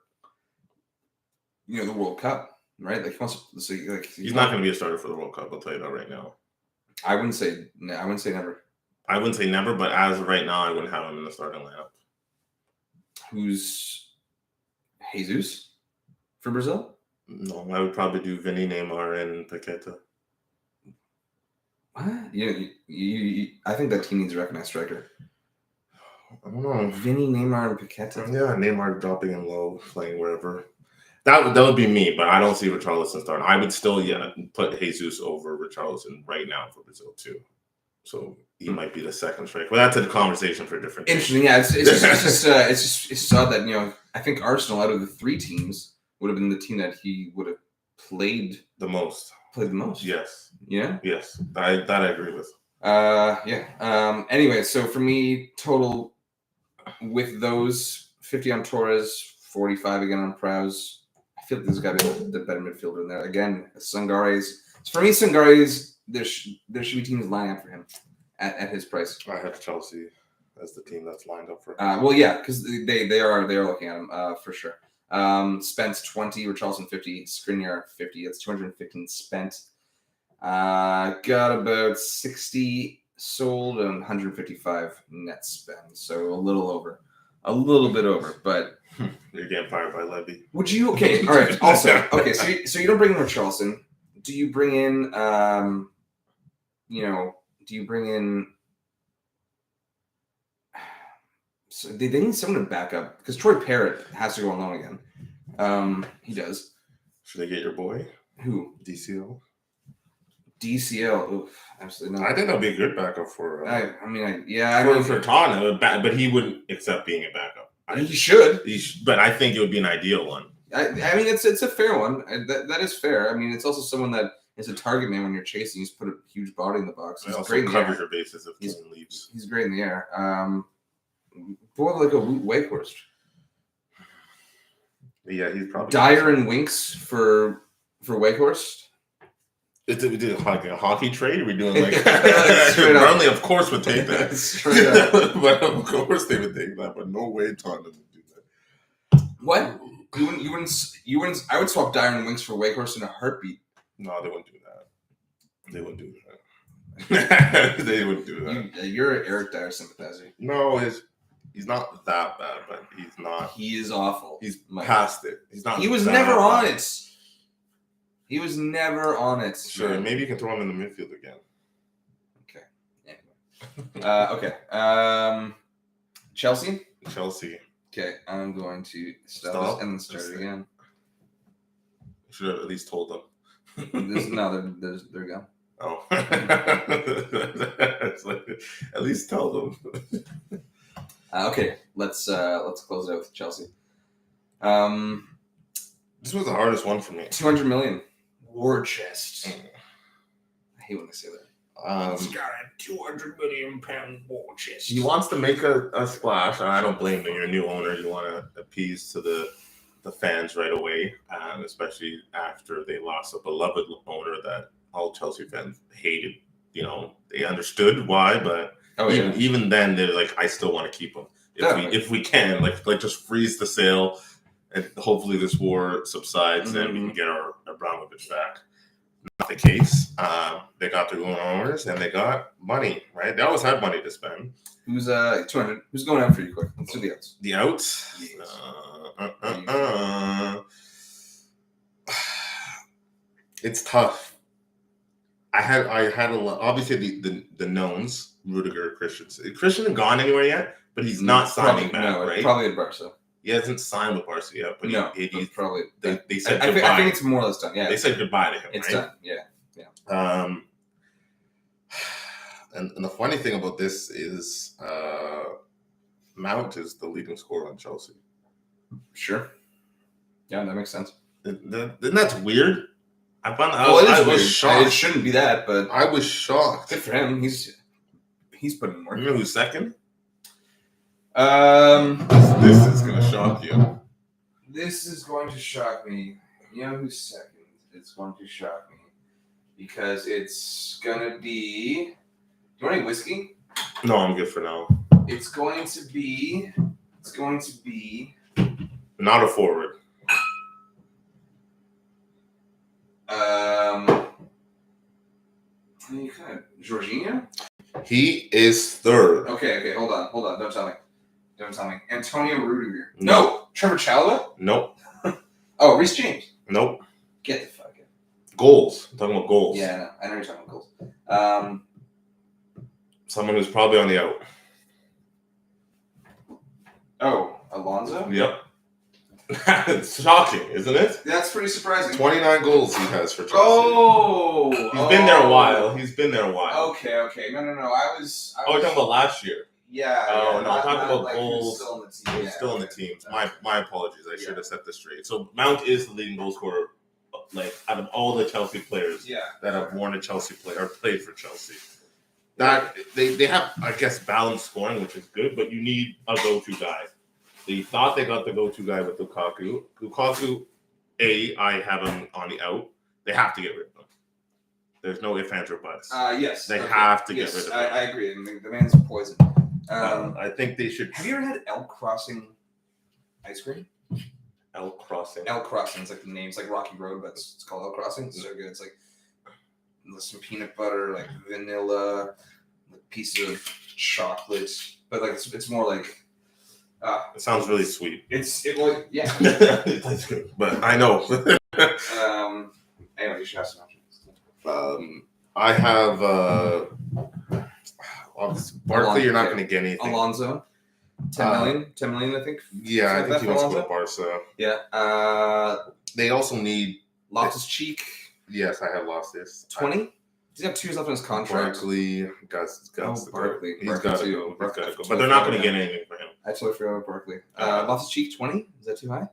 the World Cup, right? Like he wants to. So he's not going to be a starter for the World Cup. I'll tell you that right now. I wouldn't say never. I wouldn't say never, but as of right now, I wouldn't have him in the starting lineup. Who's Jesus for Brazil? No, I would probably do Vini, Neymar, and Paqueta. What? I think that team needs a recognized striker. I don't know. Vini, Neymar, and Paqueta. Yeah, Neymar dropping in low, playing wherever. That would be me, but I don't see Richarlison starting. I would still put Jesus over Richarlison right now for Brazil too. So he might be the second striker. But that's a conversation for a different. Interesting, yeah. It's just odd that I think Arsenal out of the 3 teams would have been the team that he would have played the most. Yes. Yeah. Yes, that I agree with. Yeah. Anyway, so for me, total with those 50 on Torres, 45 again on Prowse. I feel like there's got to be the better midfielder in there. Again, Sangare's. For me, Sangare's, there should be teams lining up for him at his price. I have Chelsea as the team that's lined up for him. Well, yeah, because they are looking at him for sure. Spence 20, Richarlison 50, Skriniar 50. That's 215 spent. Got about 60 sold and 155 net spend. So a little bit over, but you're getting fired by Levy. Would you? Okay, all right. Also, okay. So you don't bring in Richarlison. Do you bring in? Do you bring in? So they need someone to back up because Troy Parrott has to go on loan again. He does. Should they get your boy? Who? DCL. DCL. Oof, absolutely not. I think that'll be a good backup for. For Tottenham, but he wouldn't accept being a backup. He should. But I think it would be an ideal one. I mean, it's a fair one. That is fair. I mean, it's also someone that is a target man when you're chasing. He's put a huge body in the box. He's also great in the covers air. your bases if Kane leaves. He's great in the air. More like a Wout Weghorst. Yeah, he's probably Dyer and Winks for Weghorst. Is it like a hockey trade? Are we doing like Burnley? Of course, would take that. Straight up. But of course they would take that. But no way Tottenham would do that. What? You wouldn't. I would swap Dyer and Winks for Weghorst in a heartbeat. No, they wouldn't do that. They wouldn't do that. They wouldn't do that. You're an Eric Dyer sympathizer. No, he's not that bad, but he's not. He is awful. He's past it. He's not. He was never on it. He was never on it. Sure, man. Maybe you can throw him in the midfield again. Okay. Anyway. Okay. Chelsea. Okay, I'm going to stop and then start again. You should have at least told them. They're gone. Oh. At least tell them. Okay, let's close it out with Chelsea. This was the hardest one for me. 200 million. War chest. I hate when they say that. He's got a 200 million pound war chest. He wants to make a splash, and I don't blame him. You're a new owner. You want to appease to the fans right away, especially after they lost a beloved owner that all Chelsea fans hated. They understood why, but even then, they're like, I still want to keep him. If we can, like just freeze the sale. And hopefully this war subsides and we can get our Abramovich back. Not the case. They got their own owners and they got money, right? They always had money to spend. Who's 200? Who's going out for you quick? Let's do the outs. The outs? Yes. It's tough. I had a lot. Obviously the knowns, Rudiger, Christian gone anywhere yet, but he's not signing back, right? Probably at Barca. He hasn't signed with Barca yet, but he's probably. They said goodbye. I think it's more or less done. Yeah, they said goodbye to him. It's right? done. Yeah. And the funny thing about this is, Mount is the leading scorer on Chelsea. Sure. Yeah, that makes sense. Isn't that weird? I was shocked. It shouldn't be that, but I was shocked. Good for him. He's putting in work. You know who's second? This is going to shock you. This is going to shock me. You know who's second? It's going to shock me because it's gonna be. Do you want any whiskey? No, I'm good for now. It's going to be. Not a forward. You kind of Jorginho. He is third. Okay. Hold on. Don't tell me. Antonio Rudiger. No. Trevor Chalobah. Nope. Oh, Reece James. Nope. Get the fuck in. Goals. I'm talking about goals. Yeah, I know you're talking about goals. Someone who's probably on the out. Oh, Alonso? Yep. It's shocking, isn't it? That's pretty surprising. 29 goals he has for Chelsea. Oh! He's been there a while. Okay. No. I was we're talking about last year. Yeah. Oh, no, I'm talking about like goals. Still in the team. My apologies. I should have set this straight. So Mount is the leading goal scorer, like out of all the Chelsea players that have worn a Chelsea player or played for Chelsea. That they have, I guess, balanced scoring, which is good, but you need a go-to guy. They thought they got the go-to guy with Lukaku. I have him on the out. They have to get rid of him. There's no ifs, ands, or buts. Yes. They have to get rid of him. I agree. I mean, the man's poison. I think they should. Have you ever had Elk Crossing ice cream? Elk Crossing. Elk Crossing is like the name's like Rocky Road, but it's called Elk Crossing. It's so good. It's like some peanut butter, like vanilla, like pieces of chocolate, but like it's more like. It sounds really sweet. Yeah. That's good, but I know. Anyway, you should have some options. I have Barkley. You're not going to get anything. Alonso, 10 million, I think. Yeah, I think he wants to go to Barca. Yeah. They also need Loftus-Cheek. Yes, I have lost this. 20. He's got 2 years left on his contract. Barkley, Barkley. He's got to go. But they're not going to get anything for him. I totally forgot about Barkley. Loftus-Cheek, 20. Is that too high?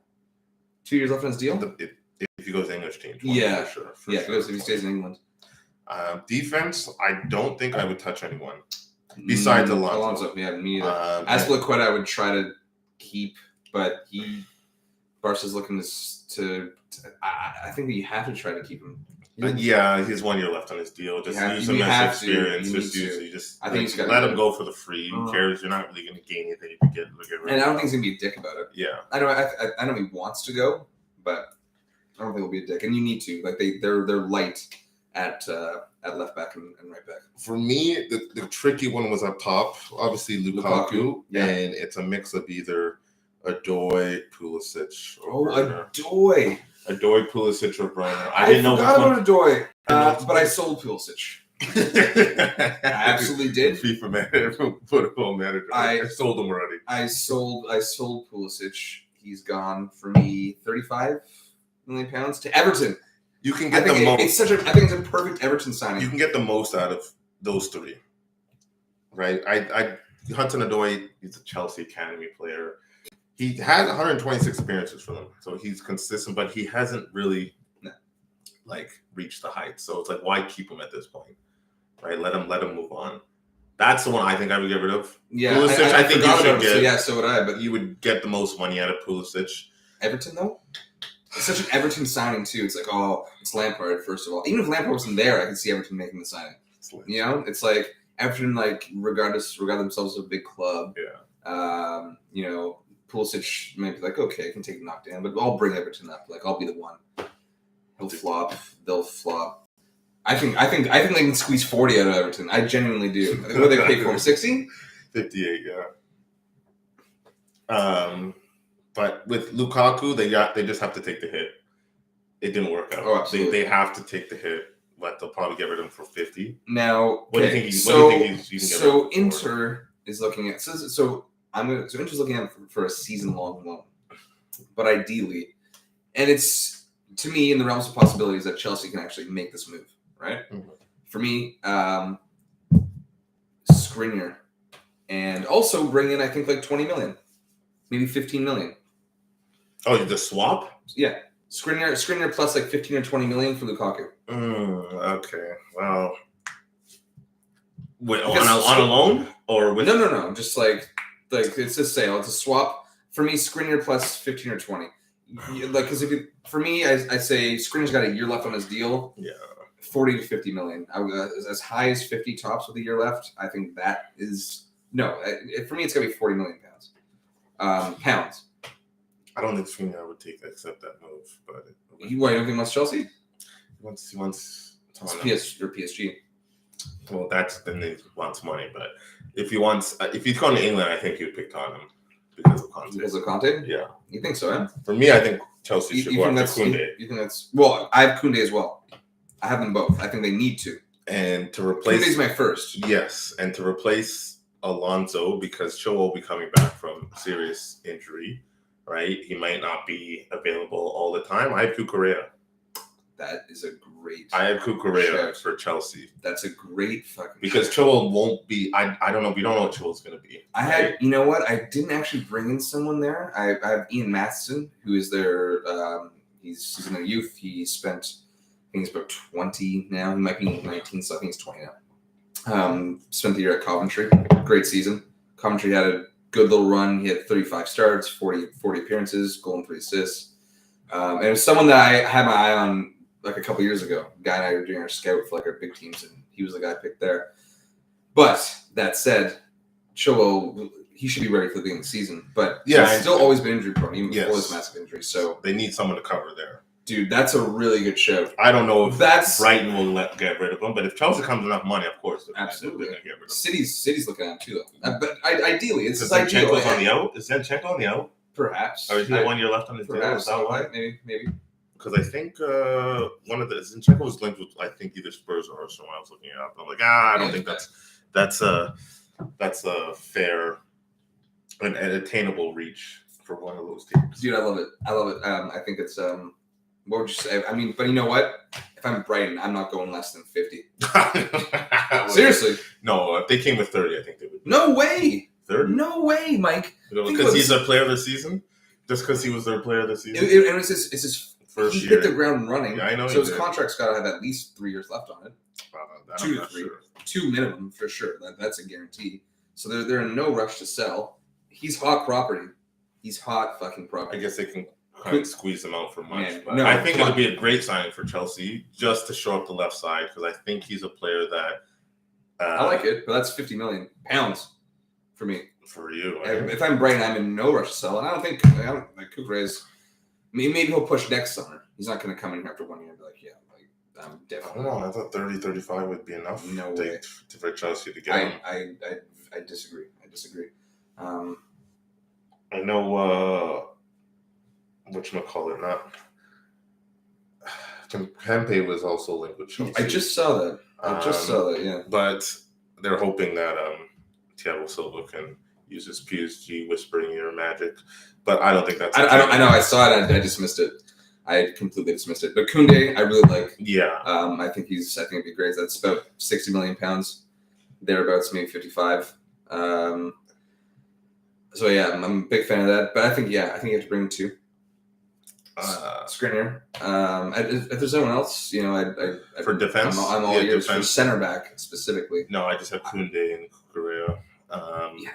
2 years left on his deal. If he goes to English team, 20, yeah, for sure. If he stays in England. Defense, I don't think I would touch anyone besides Alonso. Yeah, me either. Azpilicueta, I would try to keep, but Barca's looking to I think that you have to try to keep him. Yeah, he's 1 year left on his deal. Just use him as experience. I think he's got let him go for the free. Who cares? You're not really going to gain anything if you get rid of him. And I don't think he's going to be a dick about it. Yeah. I know he wants to go, but I don't think he'll be a dick. And you need to. Like they're light at left back and right back. For me, the tricky one was up top. Obviously Lukaku. Yeah. And it's a mix of either Odoi, Pulisic, or Odoi. Odoi, Pulisic, or Brenner. I didn't know about Odoi, but I sold Pulisic. I absolutely did. FIFA manager, football manager. I sold him already. I sold Pulisic. He's gone for me £35 million to Everton. You can get the most. I think it's a perfect Everton signing. You can get the most out of those three, right? Hudson Odoi, he's a Chelsea academy player. He has 126 appearances for them, so he's consistent, but he hasn't really reached the heights. So it's like, why keep him at this point, right? Let him move on. That's the one I think I would get rid of. Yeah, Pulisic, I think you should get. Yeah, so would I. But you would get the most money out of Pulisic. Everton though, it's such an Everton signing too. It's like, oh, it's Lampard first of all. Even if Lampard wasn't there, I could see Everton making the signing. You know, it's like Everton regard themselves as a big club. Yeah. Pulisic may be like, okay, I can take a knockdown, but I'll bring Everton up. Like, I'll be the one. They'll flop. I think they can squeeze 40 out of Everton. I genuinely do. What do they pay for him? 60? 58, yeah. But with Lukaku, they just have to take the hit. It didn't work out. Oh, absolutely. They have to take the hit, but they'll probably get rid of him for 50. Now, what do you think you can get rid of him for? Inter is looking at so Inter's looking at for a season-long loan, but ideally, and it's to me in the realms of possibilities that Chelsea can actually make this move, right? Mm-hmm. For me, Skriniar, and also bring in I think 20 million, maybe 15 million. Oh, the swap? Yeah, Skriniar plus 15 or 20 million for Lukaku. Okay, well, wait, on a loan or with no, just Like it's a sale. It's a swap. For me, Skriniar plus 15 or 20. Like because for me, I say Skriniar's got a year left on his deal. Yeah. 40 to 50 million. As high as 50 tops with a year left. I think that is for me, it's gonna be 40 million pounds. I don't think Skriniar would accept that move, but Why you don't think he wants Chelsea? He wants PSG. Well, then he wants money. But if he's going to England, I think he would pick Tottenham because of Conte. Because of Conte? Yeah. You think so? Yeah. For me, I think Chelsea should go after Koundé. You think that's well? I have Koundé as well. I have them both. I think they need to. And to replace Koundé's my first. Yes, and to replace Alonso because Chilwell will be coming back from serious injury, right? He might not be available all the time. I have Cucurella. That is a great. I have Cucurella for Chelsea. That's a great fucking. Because Chilwell won't be. I don't know. We don't know what Chilwell's going to be. I had. You know what? I didn't actually bring in someone there. I have Ian Matheson, who is their. He's in the youth. He spent. I think he's about 20 now. He might be 19, so I think he's 20 now. Spent the year at Coventry. Great season. Coventry had a good little run. He had 35 starts, 40 appearances, goal and 3 assists. And it was someone that I had my eye on like a couple years ago. A guy and I were doing our scout for like our big teams, and he was the guy I picked there. But that said, Chilwell, he should be ready for the beginning of the season. But he's still always been injury prone, even before this massive injury. So they need someone to cover there. Dude, that's a really good show. I don't know if Brighton will get rid of him, but if Chelsea comes enough money, of course, absolutely going to get rid of him. City's looking at him too, though. But ideally, it's ideal. On the out? Is Zinchenko on the out? Perhaps. Or is he 1 year left on his deal? Perhaps. Maybe. Because I think one of the Zinchenko was linked with either Spurs or Arsenal. I was looking it up. I'm like, I don't think that's a fair and attainable reach for one of those teams. Dude, I love it. I think it's what would you say? I mean, but you know what? If I'm Brighton, I'm not going less than 50. Seriously. No, if they came with 30, I think they would. No way. 30? No way, Mike. Because he's a player of the season? Just because he was their player of the season? It's his first year. He hit the ground running. Yeah, I know. So his contract's got to have at least 3 years left on it. 2 to 3. Sure. 2 minimum for sure. That's a guarantee. So they're in no rush to sell. He's hot property. He's hot fucking property. I guess they can kind of squeeze him out for much. I think it would be a great signing for Chelsea just to show up the left side because I think he's a player that. I like it, but that's 50 million pounds for me. For you, if I'm Brighton, I'm in no rush to sell, and I don't think Cucurella is. Maybe he'll push next summer. He's not going to come in here after 1 year and be like, I'm definitely. I don't know. I thought 30, 35 would be enough. No way. For Chelsea to get him. I disagree. I know. Whatchamacallit, not. Kempe was also linked with Chelsea. I just saw that. Yeah. But they're hoping that Thiago Silva can use his PSG whispering ear magic. But I don't think that's. I know. I saw it. I dismissed it. I completely dismissed it. But Koundé, I really like. Yeah. I think it'd be great. That's about 60 million pounds, thereabouts, maybe 55. So yeah, I'm a big fan of that. But I think you have to bring 2. Skriniar. If there's anyone else, for defense, I'm all ears for center back specifically. No, I just have Koundé and Cucurella.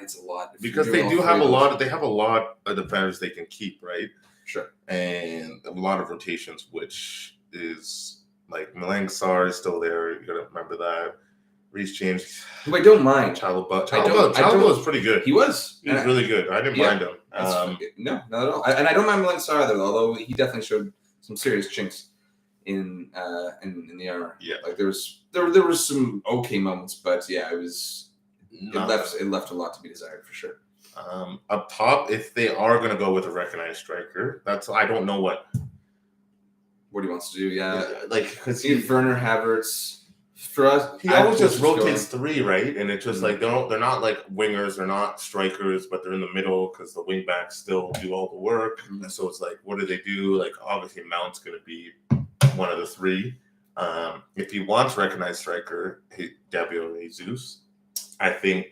It's a lot because they do have a lot. They have a lot of defenders they can keep, right? Sure. And a lot of rotations, which is like Malang Sarr is still there. You got to remember that. Reece James, who I don't mind. Chalobah was pretty good. He was really good. I didn't mind him. No, not at all. And I don't mind Malang Sarr either, although he definitely showed some serious chinks in the armor. Yeah, like there was some okay moments, but yeah, it left a lot to be desired for sure. Up top, if they are going to go with a recognized striker, I don't know what he wants to do. Yeah, like because Werner Havertz. For us, he always just rotates 3, right? And it's just like they're not like wingers, they're not strikers, but they're in the middle because the wing backs still do all the work. Mm-hmm. And so it's like, what do they do? Like obviously, Mount's going to be one of the 3. If he wants recognized striker, Gabriel Jesus, I think,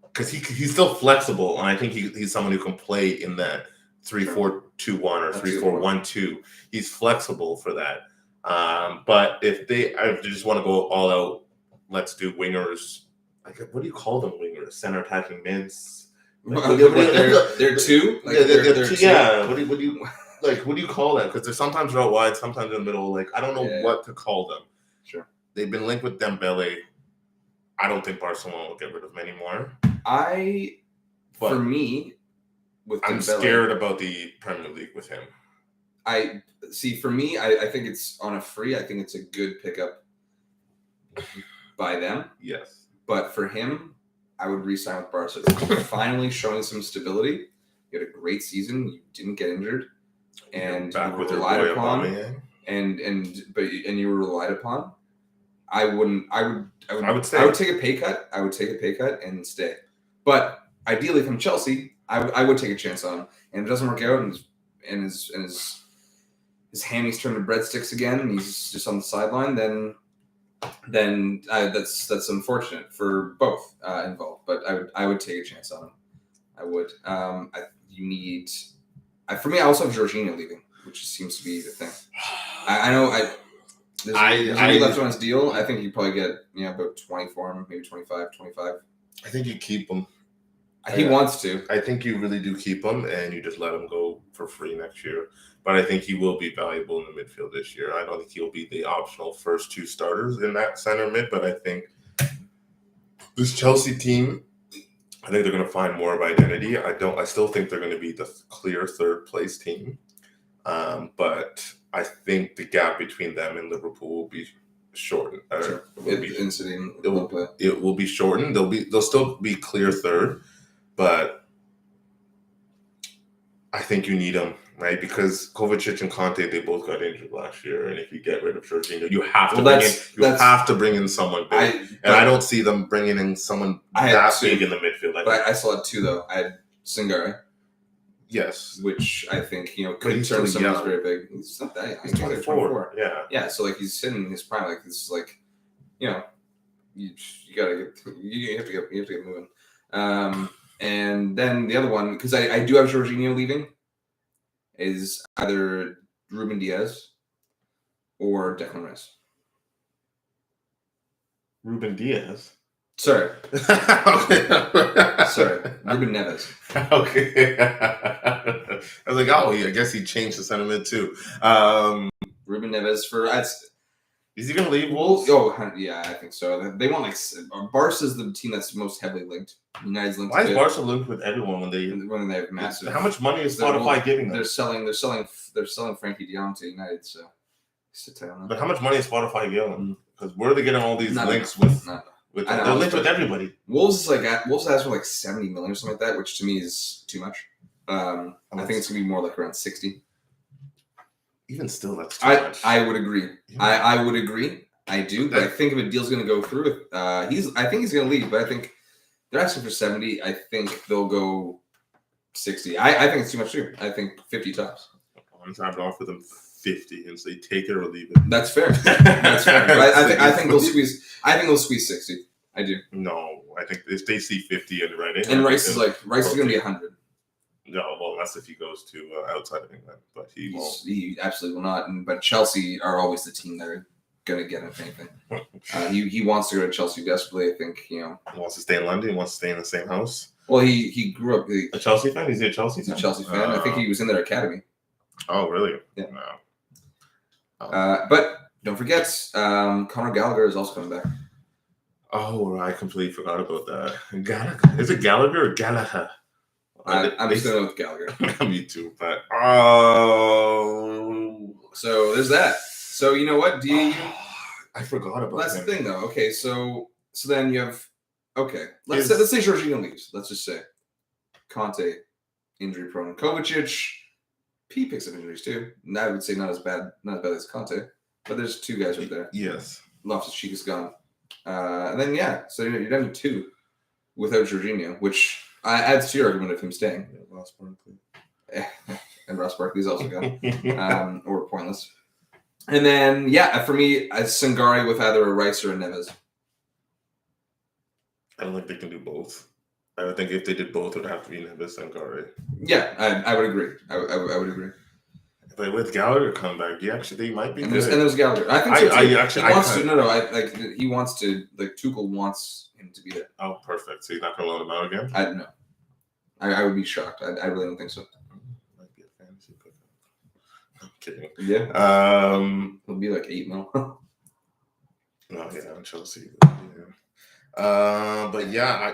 because he's still flexible, and I think he's someone who can play in that 3-4-2-1 or 3-4-1-2. He's flexible for that. But if they just want to go all out, let's do wingers. Like, what do you call them? Wingers, center attacking mids. They're two. Like, they're two. Yeah. What do you like? What do you call them? Because they're sometimes out wide, sometimes in the middle. Like I don't know what to call them. Sure. They've been linked with Dembele. I don't think Barcelona will get rid of him anymore. For me, with I'm Dembele, scared about the Premier League with him. For me, I think it's on a free. I think it's a good pickup by them. Yes. But for him, I would re-sign with Barca. It's finally showing some stability. You had a great season. You didn't get injured, and you were relied upon. And you were relied upon. I would stay. I would take a pay cut. I would take a pay cut and stay. But ideally, from Chelsea, I would take a chance on him. And if it doesn't work out, and his hammies turn to breadsticks again, and he's just on the sideline, then that's unfortunate for both involved. But I would take a chance on him. I would. For me, I also have Jorginho leaving, which seems to be the thing. I know. There's left on his deal. I think you probably get about 20 for him, maybe 25. I think you keep him. He wants to. I think you really do keep him, and you just let him go for free next year. But I think he will be valuable in the midfield this year. I don't think he'll be the optional first two starters in that center mid, but I think this Chelsea team, I think they're going to find more of identity. I still think they're going to be the clear third place team. But I think the gap between them and Liverpool will be shortened. It will be shortened. They'll still be clear third, but I think you need them, right? Because Kovacic and Conte, they both got injured last year, and if you get rid of Jorginho, you have to bring in someone big. I don't see them bringing in someone that big in the midfield. I still had two though. I had Singari. Yes, which I think could turn someone who's very big. He's not that young. He's 24. Yeah. So like he's sitting in his prime. Like this is like, you have to get moving. And then the other one, because I do have Jorginho leaving, is either Ruben Diaz or Declan Rice. Ruben Diaz. Sorry. Sorry. Ruben Neves. Okay. I was like, I guess he changed the sentiment too. Ruben Neves for... Is he going to leave Wolves? Oh, yeah, I think so. They want Barca's the team that's most heavily linked. United's linked. Why is Barca linked with everyone when they have massive? How much money is Spotify giving them? They're selling Frankie De Jong to United, so But how much money is Spotify giving them? Because where are they getting all these links with? They're linked with everybody. Wolves has for like 70 million or something like that, which to me is too much. I think it's gonna be more like around 60. Even still, that's too much. I would agree. Yeah. I would agree. I do, but I think if a deal's going to go through, I think he's going to leave. But I think they're asking for 70. I think they'll go 60. I think it's too much too. I think 50 tops. I'm trying to offer them 50 and say take it or leave it. That's fair. That's fair. But I think they'll squeeze. I think they'll squeeze 60. I do. No, I think if they see 50 and and Rice is going to be 100. No, well, that's if he goes to outside of England, but he won't. He absolutely will not. But Chelsea are always the team that are going to get him anything. He wants to go to Chelsea desperately. I think He wants to stay in London. He wants to stay in the same house. Well, he grew up a Chelsea fan. Is he a Chelsea fan? He's a Chelsea fan. I think he was in their academy. Oh, really? Yeah. No. But don't forget, Conor Gallagher is also coming back. Oh, I completely forgot about that. Gallagher. Is it Gallagher or Gallagher? I'm just going with Gallagher. Me too, but so there's that. So you know what? I forgot about that's him. The thing, though. Okay, so then you have let's say Jorginho leaves. Let's just say Conte injury prone. Kovacic, he picks up injuries too. And I would say not as bad as Conte, but there's two guys right there. Yes, Loftus-Cheek is gone, and then so you're down to two without Jorginho, which adds to your argument of him staying. Yeah, Ross Barkley. And Ross Barkley's also gone. Or pointless. And then, for me, Sangari with either a Rice or a Neves. I don't think they can do both. I would think if they did both, it would have to be Neves and Sangari. Yeah, I would agree. I would agree. But with Gallagher coming back, they might be good. And there's Gallagher. I think he wants to, Tuchel wants him to be there. Oh, perfect. So you're not going to loan him out again? I don't know. I would be shocked. I really don't think so. Might be a fantasy pickup. I'm kidding. Yeah. It'll be like 8 mil. Oh yeah, on Chelsea. Yeah. But yeah,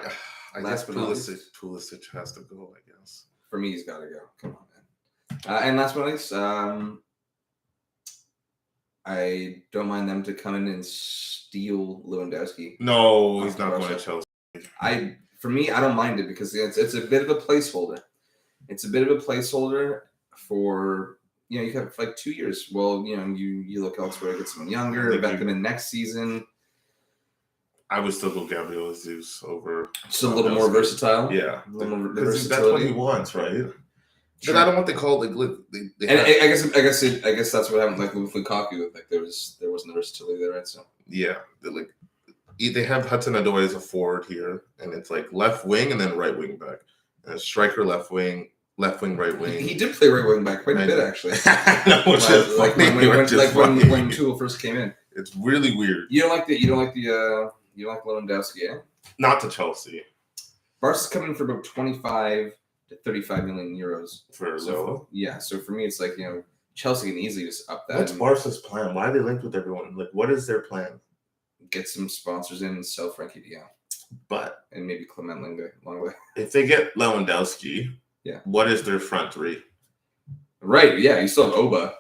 I guess Pulisic has to go. I guess for me, he's got to go. Come on, man. And last but not least, I don't mind them to come in and steal Lewandowski. No, he's not going to Chelsea. For me, I don't mind it because it's a bit of a placeholder. It's a bit of a placeholder for, you have like 2 years. Well, you look elsewhere, get someone younger, bet them in next season. I would still go Gabriel Jesus over. Just a little more versatile. Yeah, because that's what he wants, right? But I don't want to call it like. I guess that's what happened. Like with Lukaku, like there wasn't the versatility there, right? So yeah, they have Hudson-Odoi as a forward here, and it's like left wing and then right wing back, and a striker left wing, right wing. He did play right wing back quite a bit actually. Like when Tuchel first came in. It's really weird. You don't like Lewandowski, eh? Not to Chelsea. Barca's coming for about 25 to 35 million euros. So for me, it's like, Chelsea can easily just up that. What's Barca's plan? Why are they linked with everyone? Like, what is their plan? Get some sponsors in and sell Frankie de Jong. And maybe Clement Lenglet. If they get Lewandowski, what is their front three? Right, yeah, you still have Oba.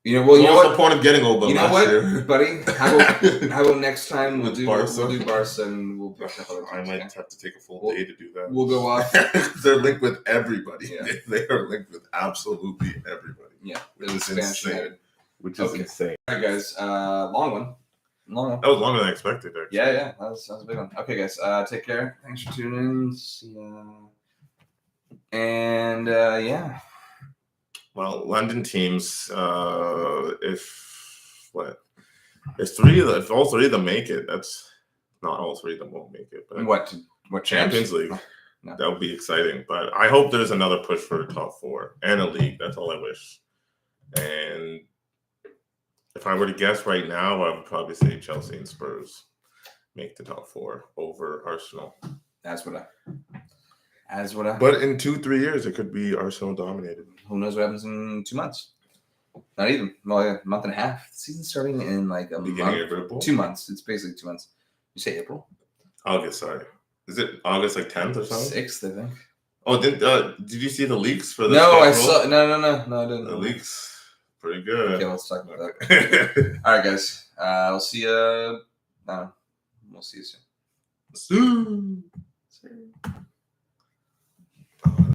What's the point of getting Oba? You know what, buddy? How about next time we'll do Barca and we'll brush up on I might have to take a full day to do that. We'll go off. They're linked with everybody. Yeah. They are linked with absolutely everybody. Yeah, which is insane. Insane. All right, guys. Long one. That was longer than I expected. Actually. Yeah, that was a big one. Okay, guys. Take care. Thanks for tuning in. See ya. And yeah. Well, London teams, if all three of them make it, that's not all three of them won't make it. But what Champions League? No. That would be exciting. But I hope there's another push for the top four and a league. That's all I wish. And if I were to guess right now, I would probably say Chelsea and Spurs make the top four over Arsenal. But in 2-3 years, it could be Arsenal dominated. Who knows what happens in 2 months? Not even. Well, a month and a half. The season's starting in like a beginning of April. 2 months. It's basically 2 months. You say April? August. Sorry. Is it August like 10th or something? 6th, I think. Oh, did you see the leaks for the? No, I saw. No, I didn't. The leaks, pretty good. Okay, let's talk about that. All right, guys. We'll see you. We'll see you soon. Soon.